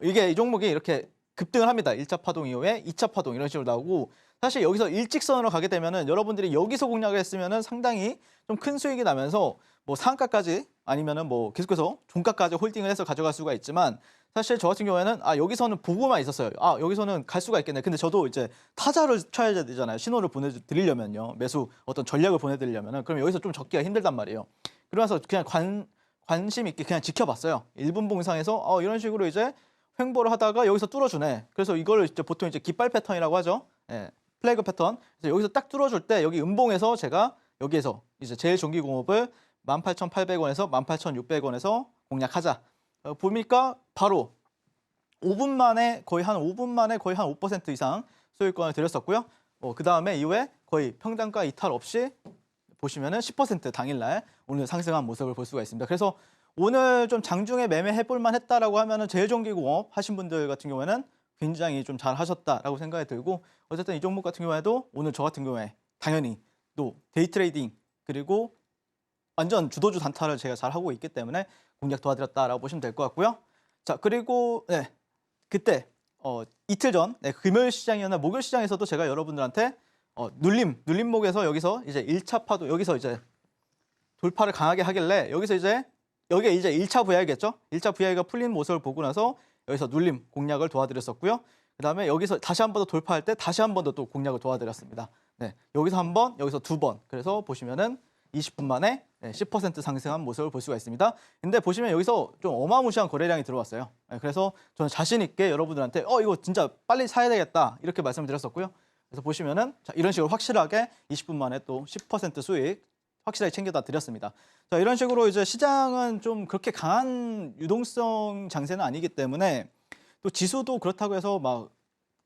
[SPEAKER 3] 이게 이 종목이 이렇게 급등을 합니다. 1차 파동 이후에 2차 파동 이런 식으로 나오고 사실 여기서 일직선으로 가게 되면은 여러분들이 여기서 공략을 했으면은 상당히 좀 큰 수익이 나면서 뭐 상가까지 아니면은 뭐 계속해서 종가까지 홀딩을 해서 가져갈 수가 있지만 사실 저 같은 경우에는 여기서는 보고만 있었어요. 여기서는 갈 수가 있겠네. 근데 저도 이제 타자를 쳐야 되잖아요. 신호를 보내드리려면요. 매수 어떤 전략을 보내드리려면은 그럼 여기서 좀 적기가 힘들단 말이에요. 그래서 그냥 관심 있게 그냥 지켜봤어요. 1분 봉상에서 이런 식으로 이제 횡보를 하다가 여기서 뚫어주네. 그래서 이걸 이제 보통 이제 깃발 패턴이라고 하죠. 예, 플래그 패턴. 그래서 여기서 딱 뚫어줄 때 여기 음봉에서 제가 여기에서 이제 제일전기공업을 18,800원에서 18,600원에서 공략하자. 보니까 바로 5분 만에 거의 한 5% 이상 소유권을 드렸었고요. 그 다음에 이후에 거의 평단가 이탈 없이 보시면은 10% 당일날 오늘 상승한 모습을 볼 수가 있습니다. 그래서 오늘 좀 장중에 매매해볼 만했다라고 하면은 제일전기공업 하신 분들 같은 경우에는 굉장히 좀 잘 하셨다라고 생각이 들고 어쨌든 이 종목 같은 경우에도 오늘 저 같은 경우에 당연히 또 데이 트레이딩 그리고 완전 주도주 단타를 제가 잘 하고 있기 때문에 공략 도와드렸다라고 보시면 될 것 같고요. 자, 그리고 그때 이틀 전 금요일 시장이었나 목요일 시장에서도 제가 여러분들한테 눌림목에서 여기서 이제 1차 파도 여기서 이제 돌파를 강하게 하길래 여기서 이제 여기에 이제 1차 VI겠죠? 1차 VI가 풀린 모습을 보고 나서 여기서 눌림 공략을 도와드렸었고요. 그다음에 여기서 다시 한 번 더 돌파할 때 다시 한 번 더 또 공략을 도와드렸습니다. 네, 여기서 한 번, 여기서 두 번. 그래서 보시면은 20분 만에 10% 상승한 모습을 볼 수가 있습니다. 근데 보시면 여기서 좀 어마무시한 거래량이 들어왔어요. 그래서 저는 자신 있게 여러분들한테 이거 진짜 빨리 사야 되겠다 이렇게 말씀을 드렸었고요. 그래서 보시면은 자, 이런 식으로 확실하게 20분 만에 또 10% 수익 확실하게 챙겨다 드렸습니다. 자, 이런 식으로 이제 시장은 좀 그렇게 강한 유동성 장세는 아니기 때문에 또 지수도 그렇다고 해서 막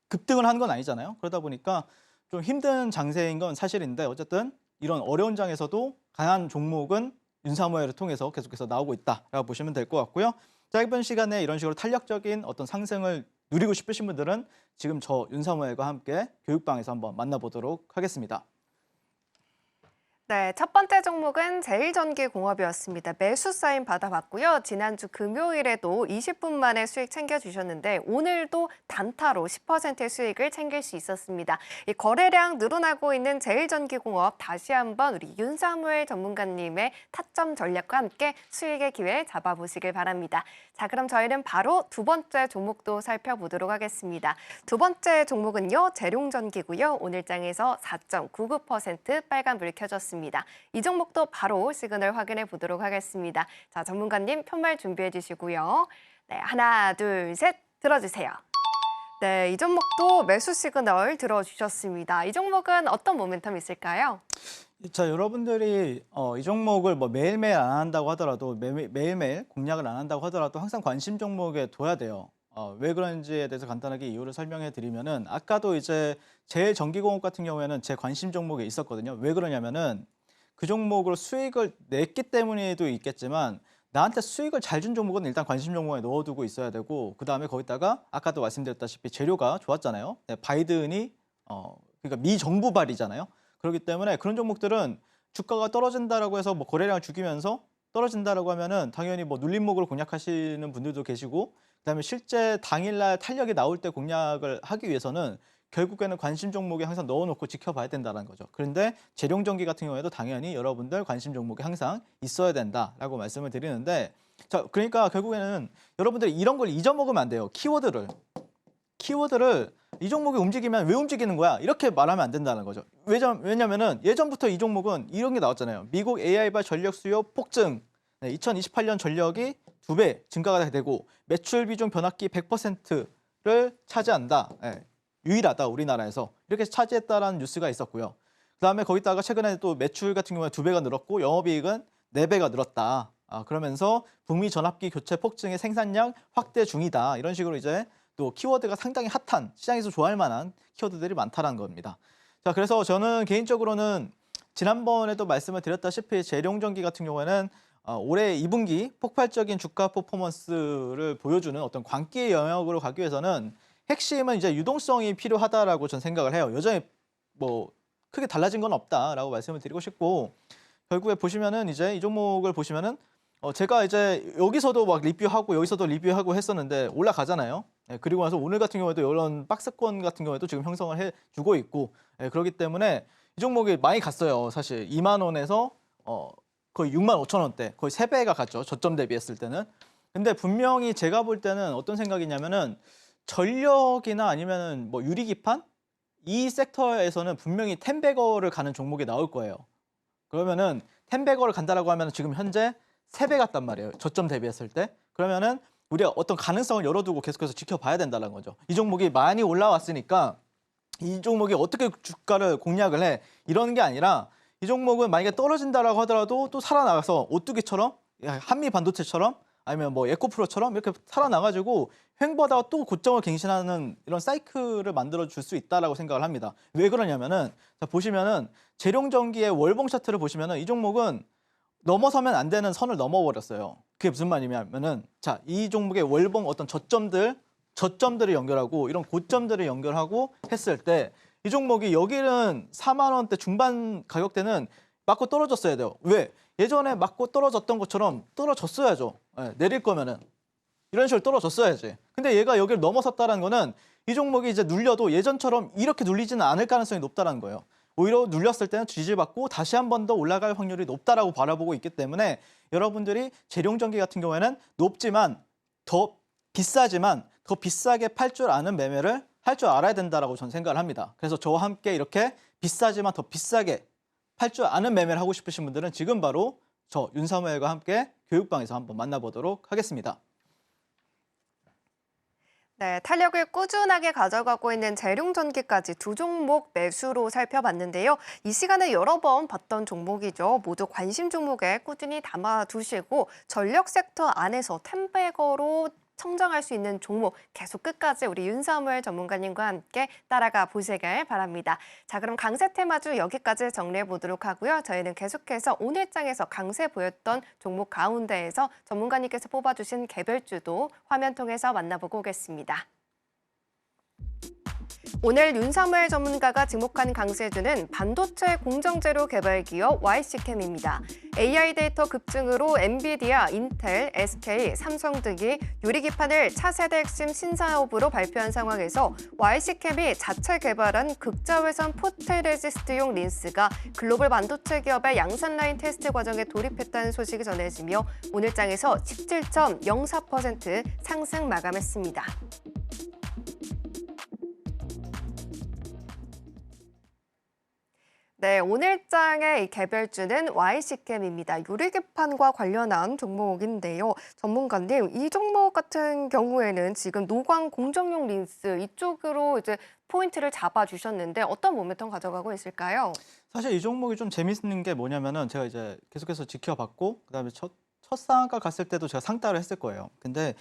[SPEAKER 3] 급등을 한 건 아니잖아요. 그러다 보니까 좀 힘든 장세인 건 사실인데 어쨌든 이런 어려운 장에서도 강한 종목은 윤사모엘을 통해서 계속해서 나오고 있다라고 보시면 될 것 같고요. 짧은 시간에 이런 식으로 탄력적인 어떤 상승을 누리고 싶으신 분들은 지금 저 윤사모엘과 함께 교육방에서 한번 만나보도록 하겠습니다.
[SPEAKER 2] 네, 첫 번째 종목은 제일전기공업이었습니다. 매수 사인 받아봤고요. 지난주 금요일에도 20분 만에 수익 챙겨주셨는데 오늘도 단타로 10%의 수익을 챙길 수 있었습니다. 이 거래량 늘어나고 있는 제일전기공업 다시 한번 우리 윤사무엘 전문가님의 타점 전략과 함께 수익의 기회 잡아보시길 바랍니다. 자, 그럼 저희는 바로 두 번째 종목도 살펴보도록 하겠습니다. 두 번째 종목은요, 재룡전기고요. 오늘장에서 4.99% 빨간불 켜졌습니다. 이 종목도 바로 시그널 확인해 보도록 하겠습니다. 자, 전문가님 편말 준비해 주시고요. 네, 하나, 둘, 셋 들어주세요. 네, 이 종목도 매수 시그널 들어주셨습니다. 이 종목은 어떤 모멘텀이 있을까요?
[SPEAKER 3] 자, 여러분들이 이 종목을 뭐 매일매일 안 한다고 하더라도 매일매일 공략을 안 한다고 하더라도 항상 관심 종목에 둬야 돼요. 왜 그런지에 대해서 간단하게 이유를 설명해 드리면은 아까도 이제 제일전기공업 같은 경우에는 제 관심 종목에 있었거든요. 왜 그러냐면은 그 종목으로 수익을 냈기 때문에도 있겠지만 나한테 수익을 잘 준 종목은 일단 관심 종목에 넣어두고 있어야 되고 그다음에 거기다가 아까도 말씀드렸다시피 재료가 좋았잖아요. 네, 바이든이 그러니까 미 정부발이잖아요. 그렇기 때문에 그런 종목들은 주가가 떨어진다라고 해서 뭐 거래량을 죽이면서 떨어진다라고 하면은 당연히 뭐 눌림목으로 공략하시는 분들도 계시고 그다음에 실제 당일날 탄력이 나올 때 공략을 하기 위해서는 결국에는 관심 종목에 항상 넣어놓고 지켜봐야 된다는 거죠. 그런데 재룡전기 같은 경우에도 당연히 여러분들 관심 종목에 항상 있어야 된다라고 말씀을 드리는데 자 그러니까 결국에는 여러분들이 이런 걸 잊어먹으면 안 돼요. 키워드를 이 종목이 움직이면 왜 움직이는 거야? 이렇게 말하면 안 된다는 거죠. 왜냐면은 예전부터 이 종목은 이런 게 나왔잖아요. 미국 AI발 전력 수요 폭증. 네, 2028년 전력이 2배 증가가 되고 매출 비중 변압기 100%를 차지한다. 네, 유일하다 우리나라에서. 이렇게 차지했다라는 뉴스가 있었고요. 그다음에 거기다가 최근에 또 매출 같은 경우에 2배가 늘었고 영업이익은 4배가 늘었다. 그러면서 북미 전압기 교체 폭증의 생산량 확대 중이다. 이런 식으로 이제 또 키워드가 상당히 핫한 시장에서 좋아할 만한 키워드들이 많다는 겁니다. 자, 그래서 저는 개인적으로는 지난번에도 말씀을 드렸다시피 재룡전기 같은 경우에는 올해 2분기 폭발적인 주가 퍼포먼스를 보여주는 어떤 광기의 영역으로 가기 위해서는 핵심은 이제 유동성이 필요하다라고 저는 생각을 해요. 여전히 뭐 크게 달라진 건 없다라고 말씀을 드리고 싶고 결국에 보시면은 이제 이 종목을 보시면은 제가 이제 여기서도 막 리뷰하고 여기서도 리뷰하고 했었는데 올라가잖아요. 네, 그리고 나서 오늘 같은 경우에도 이런 박스권 같은 경우에도 지금 형성을 해주고 있고 그렇기 때문에 이 종목이 많이 갔어요. 사실 2만 원에서 거의 6만 5천 원대 거의 3배가 갔죠. 저점 대비했을 때는. 근데 분명히 제가 볼 때는 어떤 생각이냐면은 전력이나 아니면은 뭐 유리기판 이 섹터에서는 분명히 텐베거를 가는 종목이 나올 거예요. 그러면은 텐베거를 간다라고 하면 지금 현재 3배 갔단 말이에요. 저점 대비했을 때. 그러면은 우리가 어떤 가능성을 열어두고 계속해서 지켜봐야 된다는 거죠. 이 종목이 많이 올라왔으니까 이 종목이 어떻게 주가를 공략을 해 이런 게 아니라 이 종목은 만약에 떨어진다라고 하더라도 또 살아나가서 오뚜기처럼 한미 반도체처럼 아니면 뭐 에코프로처럼 이렇게 살아나가지고 횡보하다가 또 고점을 갱신하는 이런 사이클을 만들어 줄 수 있다라고 생각을 합니다. 왜 그러냐면은 자 보시면은 재룡전기의 월봉 차트를 보시면은 이 종목은 넘어서면 안 되는 선을 넘어버렸어요. 그게 무슨 말이냐면은 자 이 종목의 월봉 어떤 저점들을 연결하고 이런 고점들을 연결하고 했을 때 이 종목이 여기는 4만 원대 중반 가격대는 맞고 떨어졌어야 돼요. 왜? 예전에 맞고 떨어졌던 것처럼 떨어졌어야죠. 내릴 거면은 이런 식으로 떨어졌어야지. 근데 얘가 여기를 넘어섰다는 거는 이 종목이 이제 눌려도 예전처럼 이렇게 눌리지는 않을 가능성이 높다는 거예요. 오히려 눌렸을 때는 지지받고 다시 한 번 더 올라갈 확률이 높다라고 바라보고 있기 때문에 여러분들이 재룡전기 같은 경우에는 높지만 더 비싸게 팔 줄 아는 매매를 할 줄 알아야 된다라고 저는 생각을 합니다. 그래서 저와 함께 이렇게 비싸지만 더 비싸게 팔 줄 아는 매매를 하고 싶으신 분들은 지금 바로 저 윤사무엘과 함께 교육방에서 한번 만나보도록 하겠습니다.
[SPEAKER 2] 네, 탄력을 꾸준하게 가져가고 있는 재룡전기까지 두 종목 매수로 살펴봤는데요. 이 시간에 여러 번 봤던 종목이죠. 모두 관심 종목에 꾸준히 담아두시고 전력 섹터 안에서 텐베거로 성장할 수 있는 종목 계속 끝까지 우리 윤사무엘 전문가님과 함께 따라가 보시길 바랍니다. 자, 그럼 강세 테마주 여기까지 정리해 보도록 하고요. 저희는 계속해서 오늘장에서 강세 보였던 종목 가운데에서 전문가님께서 뽑아주신 개별주도 화면 통해서 만나보고 오겠습니다. 오늘 윤사무엘 전문가가 지목한 강세주는 반도체 공정재료 개발 기업 YC캠입니다. AI 데이터 급증으로 엔비디아, 인텔, SK, 삼성 등이 유리기판을 차세대 핵심 신사업으로 발표한 상황에서 YC캠이 자체 개발한 극자외선 포토레지스트용 린스가 글로벌 반도체 기업의 양산 라인 테스트 과정에 돌입했다는 소식이 전해지며 오늘 장에서 17.04% 상승 마감했습니다. 네, 오늘 장의 개별주는 YC캠입니다. 유리기판과 관련한 종목인데요. 전문가님, 이 종목 같은 경우에는 지금 노광 공정용 린스 이쪽으로 이제 포인트를 잡아주셨는데 어떤 모멘텀 가져가고 있을까요?
[SPEAKER 3] 사실 이 종목이 좀 재밌는 게 뭐냐면은 제가 이제 계속해서 지켜봤고 그다음에 첫 상한가 갔을 때도 제가 상따를 했을 거예요. 근데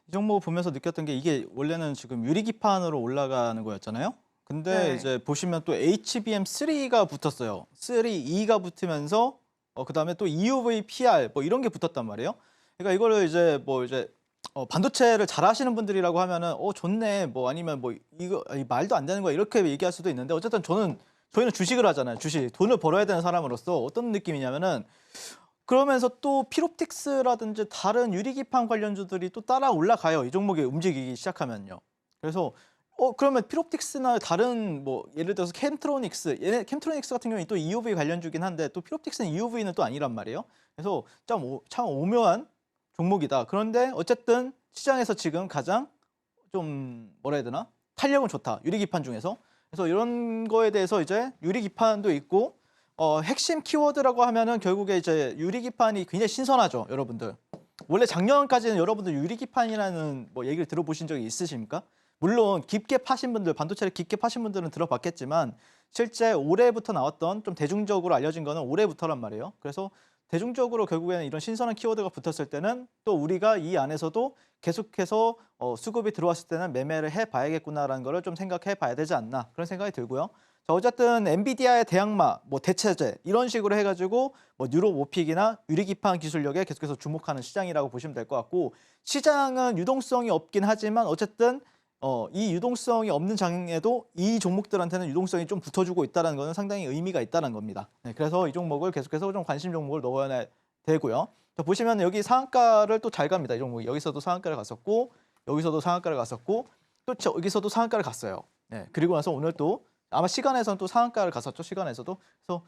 [SPEAKER 3] 이 종목을 보면서 느꼈던 게 이게 원래는 지금 유리기판으로 올라가는 거였잖아요. 근데
[SPEAKER 2] 네.
[SPEAKER 3] 이제 보시면 또 HBM3가 붙었어요. 3, 2가 붙으면서 그다음에 또 EUV PR 뭐 이런 게 붙었단 말이에요. 그러니까 이거를 이제 반도체를 잘 하시는 분들이라고 하면은 좋네 뭐 아니면 뭐 이거 말도 안 되는 거야 이렇게 얘기할 수도 있는데 어쨌든 저희는 주식을 하잖아요. 주식 돈을 벌어야 되는 사람으로서 어떤 느낌이냐면은 그러면서 또 필옵틱스라든지 다른 유리기판 관련주들이 또 따라 올라가요. 이 종목이 움직이기 시작하면요. 그래서 그러면 필옵틱스나 다른 뭐 예를 들어서 캠트로닉스 같은 경우는 또 EUV 관련주긴 한데 또 필옵틱스는 EUV는 또 아니란 말이에요. 그래서 참 오묘한 종목이다. 그런데 어쨌든 시장에서 지금 가장 좀 뭐라 해야 되나? 탄력은 좋다. 유리기판 중에서. 그래서 이런 거에 대해서 이제 유리기판도 있고 핵심 키워드라고 하면은 결국에 이제 유리기판이 굉장히 신선하죠, 여러분들. 원래 작년까지는 여러분들 유리기판이라는 뭐 얘기를 들어보신 적이 있으십니까? 물론 깊게 파신 분들, 반도체를 깊게 파신 분들은 들어봤겠지만 실제 올해부터 나왔던 좀 대중적으로 알려진 거는 올해부터란 말이에요. 그래서 대중적으로 결국에는 이런 신선한 키워드가 붙었을 때는 또 우리가 이 안에서도 계속해서 수급이 들어왔을 때는 매매를 해봐야겠구나라는 거를 좀 생각해 봐야 되지 않나 그런 생각이 들고요. 자, 어쨌든 엔비디아의 대항마, 뭐 대체제 이런 식으로 해가지고 뭐 뉴로모픽이나 유리기판 기술력에 계속해서 주목하는 시장이라고 보시면 될 것 같고 시장은 유동성이 없긴 하지만 어쨌든 이 유동성이 없는 장에도 이 종목들한테는 유동성이 좀 붙어주고 있다는 것은 상당히 의미가 있다는 겁니다. 네, 그래서 이 종목을 계속해서 좀 관심 종목을 넣어야 되고요. 자, 보시면 여기 상한가를 또 잘 갑니다. 이 종목이 여기서도 상한가를 갔었고 여기서도 상한가를 갔었고 또 여기서도 상한가를 갔어요. 네, 그리고 나서 오늘 또 아마 시간에서는 또 상한가를 갔었죠. 시간에서도. 그래서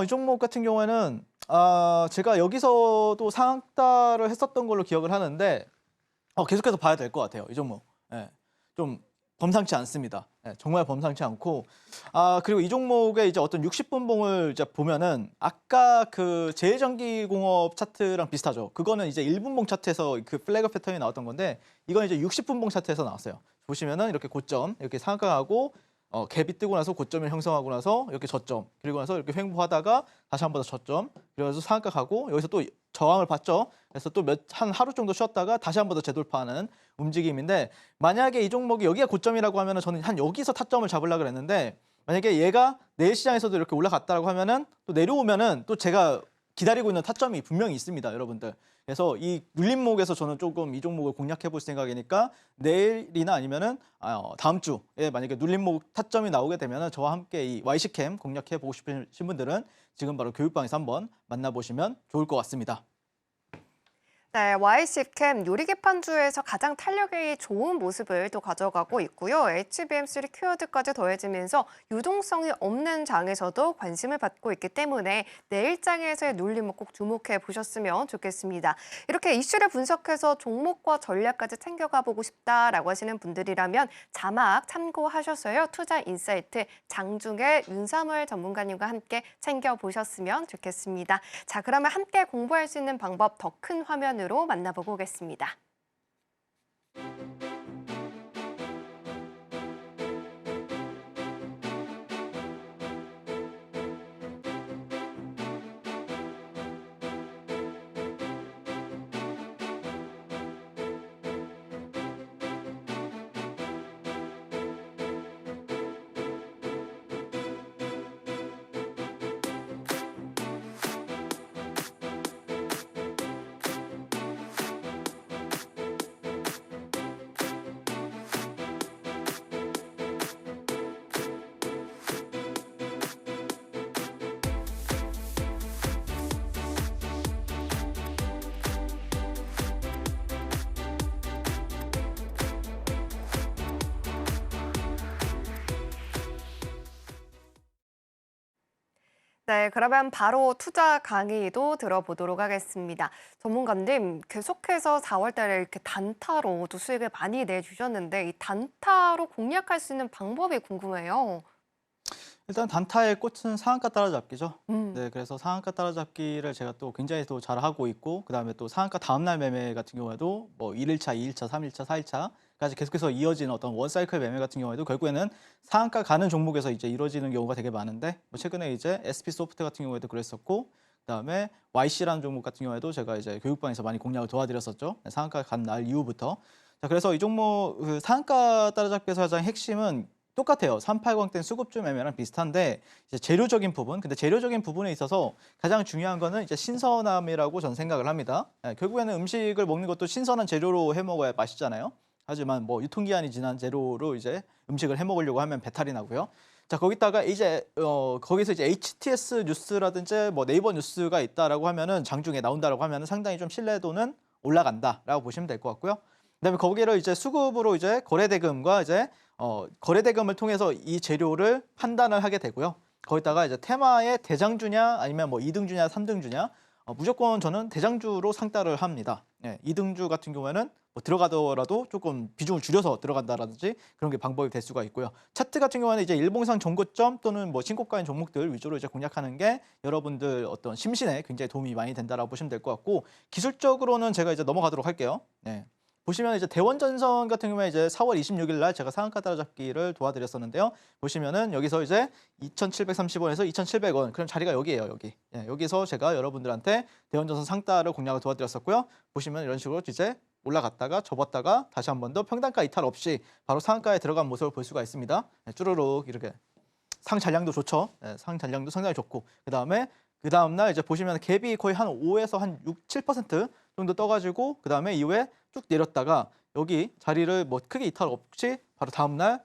[SPEAKER 3] 이 종목 같은 경우에는 제가 여기서도 상한가를 했었던 걸로 기억을 하는데 계속해서 봐야 될 것 같아요. 이 종목. 네, 좀 범상치 않습니다. 네, 정말 범상치 않고 그리고 이 종목의 이제 어떤 60분 봉을 이제 보면은 아까 그 제일전기공업 차트랑 비슷하죠. 그거는 이제 1분 봉 차트에서 그 플래그 패턴이 나왔던 건데 이건 이제 60분 봉 차트에서 나왔어요. 보시면은 이렇게 고점 이렇게 상한가하고 갭이 뜨고 나서 고점을 형성하고 나서 이렇게 저점 그리고 나서 이렇게 횡보하다가 다시 한 번 더 저점 그래서 상한가 가고 여기서 또 저항을 받죠. 그래서 또 한 하루 정도 쉬었다가 다시 한 번 더 재돌파하는 움직임인데 만약에 이 종목이 여기가 고점이라고 하면은 저는 한 여기서 타점을 잡으려고 그랬는데 만약에 얘가 내일 시장에서도 이렇게 올라갔다고 하면은 또 내려오면은 또 제가 기다리고 있는 타점이 분명히 있습니다, 여러분들. 그래서 이 눌림목에서 저는 조금 이 종목을 공략해 볼 생각이니까 내일이나 아니면은 다음 주에 만약에 눌림목 타점이 나오게 되면은 저와 함께 이 YC캠 공략해 보고 싶으신 분들은 지금 바로 교육방에서 한번 만나보시면 좋을 것 같습니다.
[SPEAKER 2] 네, YC캠 유리기판주에서 가장 탄력이 좋은 모습을 또 가져가고 있고요. HBM3 키워드까지 더해지면서 유동성이 없는 장에서도 관심을 받고 있기 때문에 내일 장에서의 눌림목 꼭 주목해 보셨으면 좋겠습니다. 이렇게 이슈를 분석해서 종목과 전략까지 챙겨가 보고 싶다라고 하시는 분들이라면 자막 참고하셔서요. 투자 인사이트 장중에 윤사무엘 전문가님과 함께 챙겨보셨으면 좋겠습니다. 자, 그러면 함께 공부할 수 있는 방법 더 큰 화면으로 만나보고 오겠습니다. 네, 그러면 바로 투자 강의도 들어보도록 하겠습니다. 전문가님, 계속해서 4월 달에 이렇게 단타로도 수익을 많이 내주셨는데 이 단타로 공략할 수 있는 방법이 궁금해요.
[SPEAKER 3] 일단 단타의 꽃은 상한가 따라잡기죠.
[SPEAKER 2] 음.
[SPEAKER 3] 네, 그래서 상한가 따라잡기를 제가 또 굉장히 또 잘하고 있고, 그다음에 또 상한가 다음날 매매 같은 경우에도 뭐 1일차, 2일차, 3일차, 4일차까지 계속해서 이어지는 어떤 원사이클 매매 같은 경우에도 결국에는 상한가 가는 종목에서 이제 이루어지는 경우가 되게 많은데, 뭐 최근에 이제 SP 소프트 같은 경우에도 그랬었고, 그다음에 YC라는 종목 같은 경우에도 제가 이제 교육방에서 많이 공략을 도와드렸었죠. 네, 상한가 간 날 이후부터. 자, 그래서 이 종목 그 상한가 따라잡기에서 가장 핵심은 똑같아요. 380대 수급주 매매랑 비슷한데 이제 재료적인 부분, 근데 재료적인 부분에 있어서 가장 중요한 거는 이제 신선함이라고 저는 생각을 합니다. 결국에는 음식을 먹는 것도 신선한 재료로 해 먹어야 맛있잖아요. 하지만 뭐 유통기한이 지난 재료로 이제 음식을 해 먹으려고 하면 배탈이 나고요. 자, 거기다가 이제 거기서 이제 HTS 뉴스라든지 뭐 네이버 뉴스가 있다라고 하면은 장중에 나온다라고 하면은 상당히 좀 신뢰도는 올라간다라고 보시면 될 것 같고요. 그다음에 거기를 이제 수급으로 이제 거래대금과 이제 거래대금을 통해서 이 재료를 판단을 하게 되고요. 거기다가 이제 테마의 대장주냐 아니면 뭐 2등주냐 3등주냐 무조건 저는 대장주로 상따를 합니다. 2등주 같은 경우에는 뭐 들어가더라도 조금 비중을 줄여서 들어간다라든지 그런 게 방법이 될 수가 있고요. 차트 같은 경우에는 이제 일봉상 정고점 또는 뭐 신고가인 종목들 위주로 이제 공략하는 게 여러분들 어떤 심신에 굉장히 도움이 많이 된다라고 보시면 될 것 같고, 기술적으로는 제가 이제 넘어가도록 할게요. 보시면 이제 대원전선 같은 경우에 이제 4월 26일 날 제가 상한가 따라잡기를 도와드렸었는데요. 보시면은 여기서 이제 2,730원에서 2,700원. 그럼 자리가 여기예요, 여기. 여기서 제가 여러분들한테 대원전선 상따를 공략을 도와드렸었고요. 보시면 이런 식으로 이제 올라갔다가 접었다가 다시 한 번 더 평단가 이탈 없이 바로 상한가에 들어간 모습을 볼 수가 있습니다. 쭈루룩 이렇게 상 잔량도 좋죠. 상 잔량도 상당히 좋고, 그 다음 날 이제 보시면 갭이 거의 한 5에서 한 6, 7% 정도 떠가지고 그 다음에 이후에 쭉 내렸다가 여기 자리를 뭐 크게 이탈 없이 바로 다음 날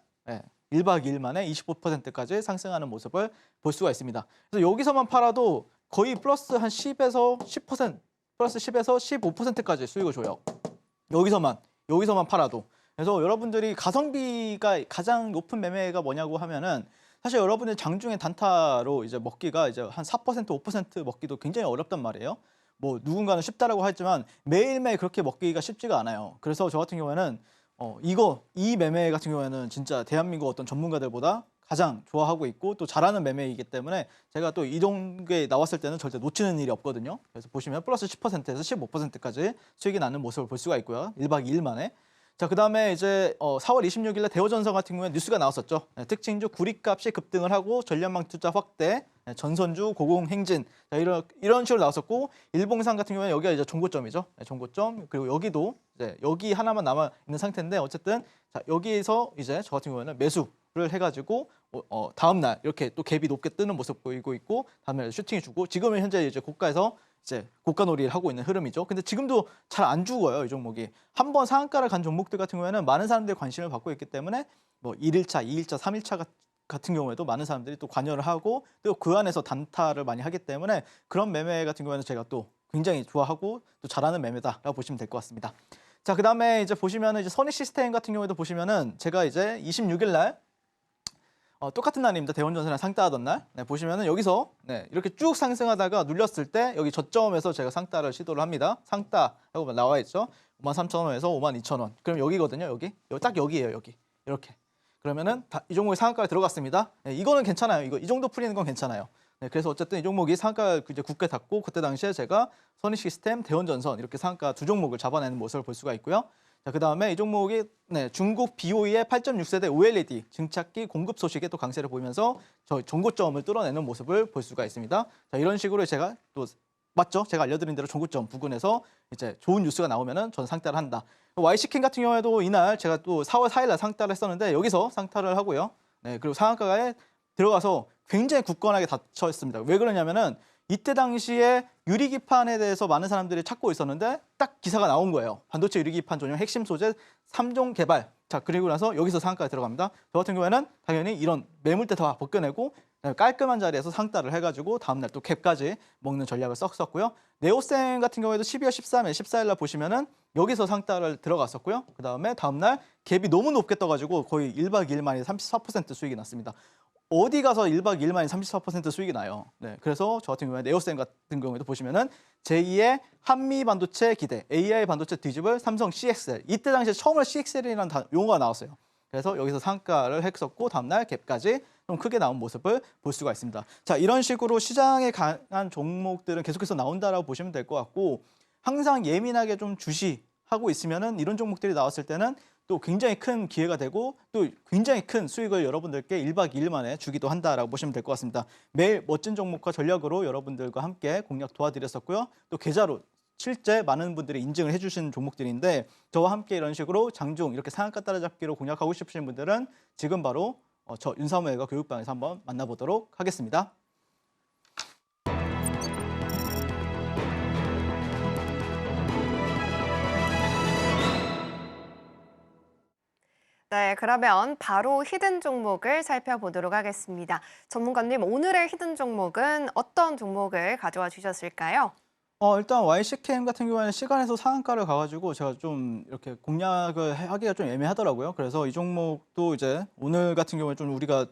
[SPEAKER 3] 1박 2일 만에 25%까지 상승하는 모습을 볼 수가 있습니다. 그래서 여기서만 팔아도 거의 플러스 한 10에서 10%, 플러스 10에서 15%까지 수익을 줘요. 여기서만 팔아도. 그래서 여러분들이 가성비가 가장 높은 매매가 뭐냐고 하면은 사실 여러분들 장중에 단타로 이제 먹기가 이제 한 4%, 5% 먹기도 굉장히 어렵단 말이에요. 뭐 누군가는 쉽다라고 하지만 매일매일 그렇게 먹기가 쉽지가 않아요. 그래서 저 같은 경우에는 이 매매 같은 경우에는 진짜 대한민국 어떤 전문가들보다 가장 좋아하고 있고 또 잘하는 매매이기 때문에 제가 또 이런 게 나왔을 때는 절대 놓치는 일이 없거든요. 그래서 보시면 플러스 10%에서 15%까지 수익이 나는 모습을 볼 수가 있고요. 1박 2일 만에. 자, 그다음에 이제 4월 26일에 대우전선 같은 경우에 뉴스가 나왔었죠. 특징주 구리값이 급등을 하고 전략망 투자 확대, 전선주 고공행진, 자, 이런 식으로 나왔었고, 일봉상 같은 경우에 여기가 이제 종고점이죠. 종고점. 그리고 여기도 이제 여기 하나만 남아 있는 상태인데 어쨌든 자, 여기에서 이제 저 같은 경우에는 매수를 해가지고 다음 날 이렇게 또 갭이 높게 뜨는 모습 보이고 있고, 다음날 슈팅이 주고, 지금은 현재 이제 고가에서 이제 고가놀이를 하고 있는 흐름이죠. 근데 지금도 잘 안 죽어요, 이 종목이. 한번 상한가를 간 종목들 같은 경우에는 많은 사람들이 관심을 받고 있기 때문에 뭐 1일차, 2일차, 3일차 같은 경우에도 많은 사람들이 또 관여를 하고 또 그 안에서 단타를 많이 하기 때문에 그런 매매 같은 경우에는 제가 또 굉장히 좋아하고 또 잘하는 매매다라고 보시면 될 것 같습니다. 자, 그다음에 이제 보시면은 이제 선익 시스템 같은 경우에도 보시면은 제가 이제 26일 날 똑같은 날입니다. 대원전선이랑 상따하던 날. 보시면은 여기서 이렇게 쭉 상승하다가 눌렸을 때 여기 저점에서 제가 상따를 시도를 합니다. 상따 하고 나와 있죠. 53,000원에서 52,000원. 그럼 여기거든요. 여기 딱 여기예요. 여기 이렇게. 그러면은 이 종목이 상한가에 들어갔습니다. 이거는 괜찮아요. 이 정도 풀리는 건 괜찮아요. 그래서 어쨌든 이 종목이 상한가 이제 굳게 닿고 그때 당시에 제가 선익 시스템, 대원전선 이렇게 상한가 두 종목을 잡아내는 모습을 볼 수가 있고요. 자, 그다음에 이 종목이 중국 BOE의 8.6세대 OLED 증착기 공급 소식에 또 강세를 보이면서 저 종고점을 뚫어내는 모습을 볼 수가 있습니다. 자, 이런 식으로 제가 또 맞죠? 제가 알려드린 대로 종고점 부근에서 이제 좋은 뉴스가 나오면은 전 상따를 한다. YC캔 같은 경우에도 이날 제가 또 4월 4일 날 상따를 했었는데 여기서 상따를 하고요. 그리고 상한가에 들어가서 굉장히 굳건하게 닫혀 있습니다. 왜 그러냐면은 이때 당시에 유리기판에 대해서 많은 사람들이 찾고 있었는데 딱 기사가 나온 거예요. 반도체 유리기판 전용 핵심 소재 3종 개발. 자, 그리고 나서 여기서 상한가에 들어갑니다. 저 같은 경우에는 당연히 이런 매물대 다 벗겨내고 깔끔한 자리에서 상따를 해가지고 다음날 또 갭까지 먹는 전략을 썼고요. 네오센 같은 경우에도 12월 13일, 14일 날 보시면은 여기서 상따를 들어갔었고요. 그 다음에 다음날 갭이 너무 높게 떠가지고 거의 1박 2일 만에 34% 수익이 났습니다. 어디 가서 1박 2일 만에 34% 수익이 나요. 네, 그래서 저 같은 경우에 네오센 같은 경우에도 보시면은 제2의 한미 반도체 기대, AI 반도체 뒤집을 삼성 CXL. 이때 당시에 처음으로 CXL이라는 용어가 나왔어요. 그래서 여기서 상가를 했었고 다음날 갭까지 좀 크게 나온 모습을 볼 수가 있습니다. 자, 이런 식으로 시장에 강한 종목들은 계속해서 나온다라고 보시면 될 것 같고 항상 예민하게 좀 주시하고 있으면은 이런 종목들이 나왔을 때는 또 굉장히 큰 기회가 되고 또 굉장히 큰 수익을 여러분들께 1박 2일 만에 주기도 한다라고 보시면 될 것 같습니다. 매일 멋진 종목과 전략으로 여러분들과 함께 공략 도와드렸었고요. 또 계좌로 실제 많은 분들이 인증을 해주신 종목들인데 저와 함께 이런 식으로 장중 이렇게 상한가 따라잡기로 공략하고 싶으신 분들은 지금 바로 저 윤사무엘과 교육방에서 한번 만나보도록 하겠습니다.
[SPEAKER 2] 네, 그러면 바로 히든 종목을 살펴보도록 하겠습니다. 전문가님, 오늘의 히든 종목은 어떤 종목을 가져와 주셨을까요?
[SPEAKER 3] 일단 YCKM 같은 경우에는 시간에서 상한가를 가가지고 제가 좀 이렇게 공략을 하기가 좀 애매하더라고요. 그래서 이 종목도 이제 오늘 같은 경우에 좀 우리가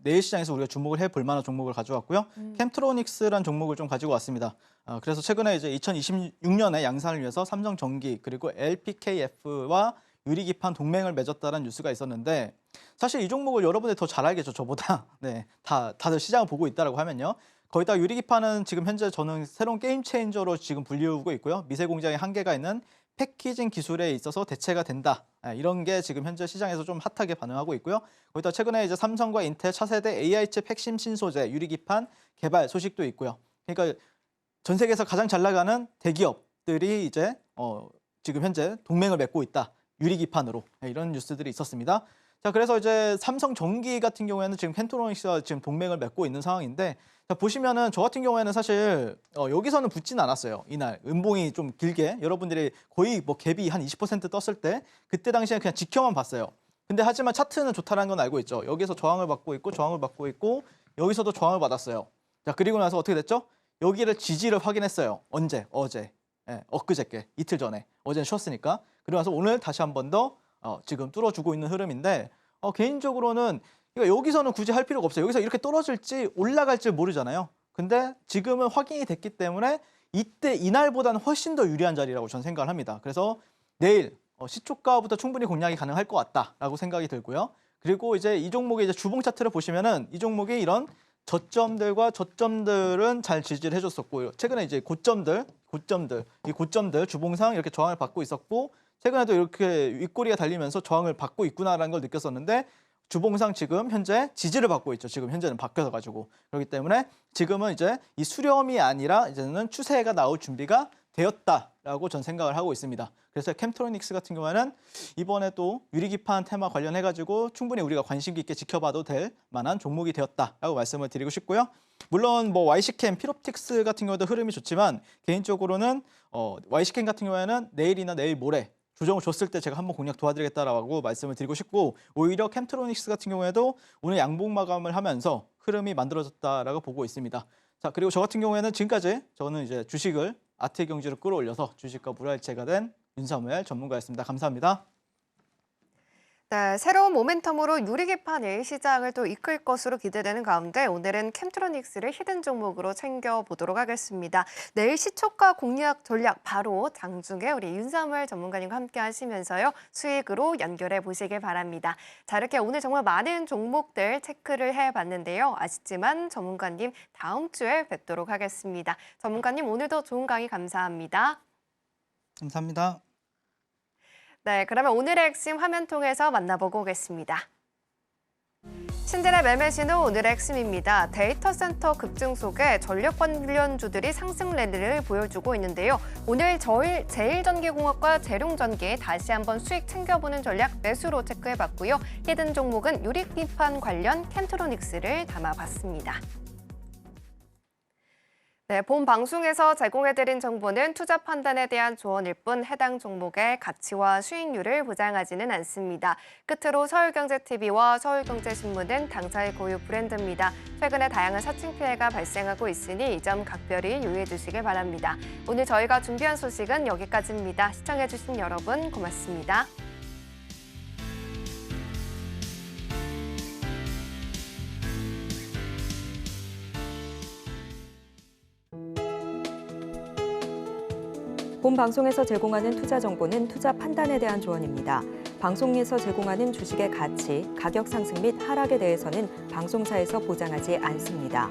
[SPEAKER 3] 내일 시장에서 우리가 주목을 해볼 만한 종목을 가져왔고요. 캠트로닉스란 종목을 좀 가지고 왔습니다. 그래서 최근에 이제 2026년에 양산을 위해서 삼성전기 그리고 LPKF와 유리기판 동맹을 맺었다는 뉴스가 있었는데 사실 이 종목을 여러분들이 더 잘 알겠죠, 저보다. 네, 다들 시장을 보고 있다라고 하면요. 거기다 유리기판은 지금 현재 저는 새로운 게임 체인저로 지금 불리우고 있고요. 미세 공장의 한계가 있는 패키징 기술에 있어서 대체가 된다. 이런 게 지금 현재 시장에서 좀 핫하게 반응하고 있고요. 거기다 최근에 이제 삼성과 인텔 차세대 AI칩 핵심 신소재 유리기판 개발 소식도 있고요. 그러니까 전 세계에서 가장 잘 나가는 대기업들이 이제 지금 현재 동맹을 맺고 있다. 유리기판으로 이런 뉴스들이 있었습니다. 자, 그래서 이제 삼성전기 같은 경우에는 지금 켄트로닉스와 지금 동맹을 맺고 있는 상황인데 자, 보시면은 저 같은 경우에는 사실 여기서는 붙지는 않았어요. 이날 음봉이 좀 길게 여러분들이 거의 뭐 갭이 한 20% 떴을 때 그때 당시에 그냥 지켜만 봤어요. 근데 하지만 차트는 좋다는 건 알고 있죠. 여기서 저항을 받고 있고 저항을 받고 있고 여기서도 저항을 받았어요. 자, 그리고 나서 어떻게 됐죠? 여기를 지지를 확인했어요. 언제? 어제. 엊그저께 이틀 전에. 어제는 쉬었으니까. 그리고 나서 오늘 다시 한 번 더 지금 뚫어주고 있는 흐름인데 개인적으로는 그러니까 여기서는 굳이 할 필요가 없어요. 여기서 이렇게 떨어질지 올라갈지 모르잖아요. 근데 지금은 확인이 됐기 때문에 이날보다는 훨씬 더 유리한 자리라고 저는 생각을 합니다. 그래서 내일 시초가부터 충분히 공략이 가능할 것 같다라고 생각이 들고요. 그리고 이제 이 종목의 이제 주봉 차트를 보시면은 이 종목이 이런 저점들과 저점들은 잘 지지를 해줬었고요. 최근에 이제 고점들 주봉상 이렇게 저항을 받고 있었고 최근에도 이렇게 윗꼬리가 달리면서 저항을 받고 있구나라는 걸 느꼈었는데 주봉상 지금 현재 지지를 받고 있죠. 지금 현재는 바뀌어서 가지고 그렇기 때문에 지금은 이제 이 수렴이 아니라 이제는 추세가 나올 준비가 되었다라고 전 생각을 하고 있습니다. 그래서 캠트로닉스 같은 경우에는 이번에 또 유리기판 테마 관련해가지고 충분히 우리가 관심 깊게 지켜봐도 될 만한 종목이 되었다라고 말씀을 드리고 싶고요. 물론 뭐 YC캠, 필옵틱스 같은 경우도 흐름이 좋지만 개인적으로는 YC캠 같은 경우에는 내일이나 내일 모레 조정을 줬을 때 제가 한번 공략 도와드리겠다라고 말씀을 드리고 싶고 오히려 캠트로닉스 같은 경우에도 오늘 양봉 마감을 하면서 흐름이 만들어졌다라고 보고 있습니다. 자, 그리고 저 같은 경우에는 지금까지 저는 이제 주식을 아트의 경지로 끌어올려서 주식과 불화일체가 된 윤사무엘 전문가였습니다. 감사합니다.
[SPEAKER 2] 네, 새로운 모멘텀으로 유리기판이 시장을 또 이끌 것으로 기대되는 가운데 오늘은 캠트로닉스를 히든 종목으로 챙겨보도록 하겠습니다. 내일 시초가 공략 전략 바로 장중에 우리 윤사무엘 전문가님과 함께 하시면서요. 수익으로 연결해 보시길 바랍니다. 자, 이렇게 오늘 정말 많은 종목들 체크를 해봤는데요. 아쉽지만 전문가님 다음 주에 뵙도록 하겠습니다. 전문가님 오늘도 좋은 강의 감사합니다.
[SPEAKER 3] 감사합니다.
[SPEAKER 2] 네, 그러면 오늘의 핵심 화면 통해서 만나보고 오겠습니다. 신들의 매매 신호 오늘의 핵심입니다. 데이터 센터 급증 속에 전력 관련주들이 상승 랠리를 보여주고 있는데요. 오늘 제일전기공업과 재룡전기 다시 한번 수익 챙겨보는 전략 매수로 체크해봤고요. 히든 종목은 유리기판 관련 캠트로닉스를 담아봤습니다. 네, 본 방송에서 제공해드린 정보는 투자 판단에 대한 조언일 뿐 해당 종목의 가치와 수익률을 보장하지는 않습니다. 끝으로 서울경제TV와 서울경제신문은 당사의 고유 브랜드입니다. 최근에 다양한 사칭 피해가 발생하고 있으니 이 점 각별히 유의해 주시길 바랍니다. 오늘 저희가 준비한 소식은 여기까지입니다. 시청해주신 여러분 고맙습니다.
[SPEAKER 1] 본 방송에서 제공하는 투자 정보는 투자 판단에 대한 조언입니다. 방송에서 제공하는 주식의 가치, 가격 상승 및 하락에 대해서는 방송사에서 보장하지 않습니다.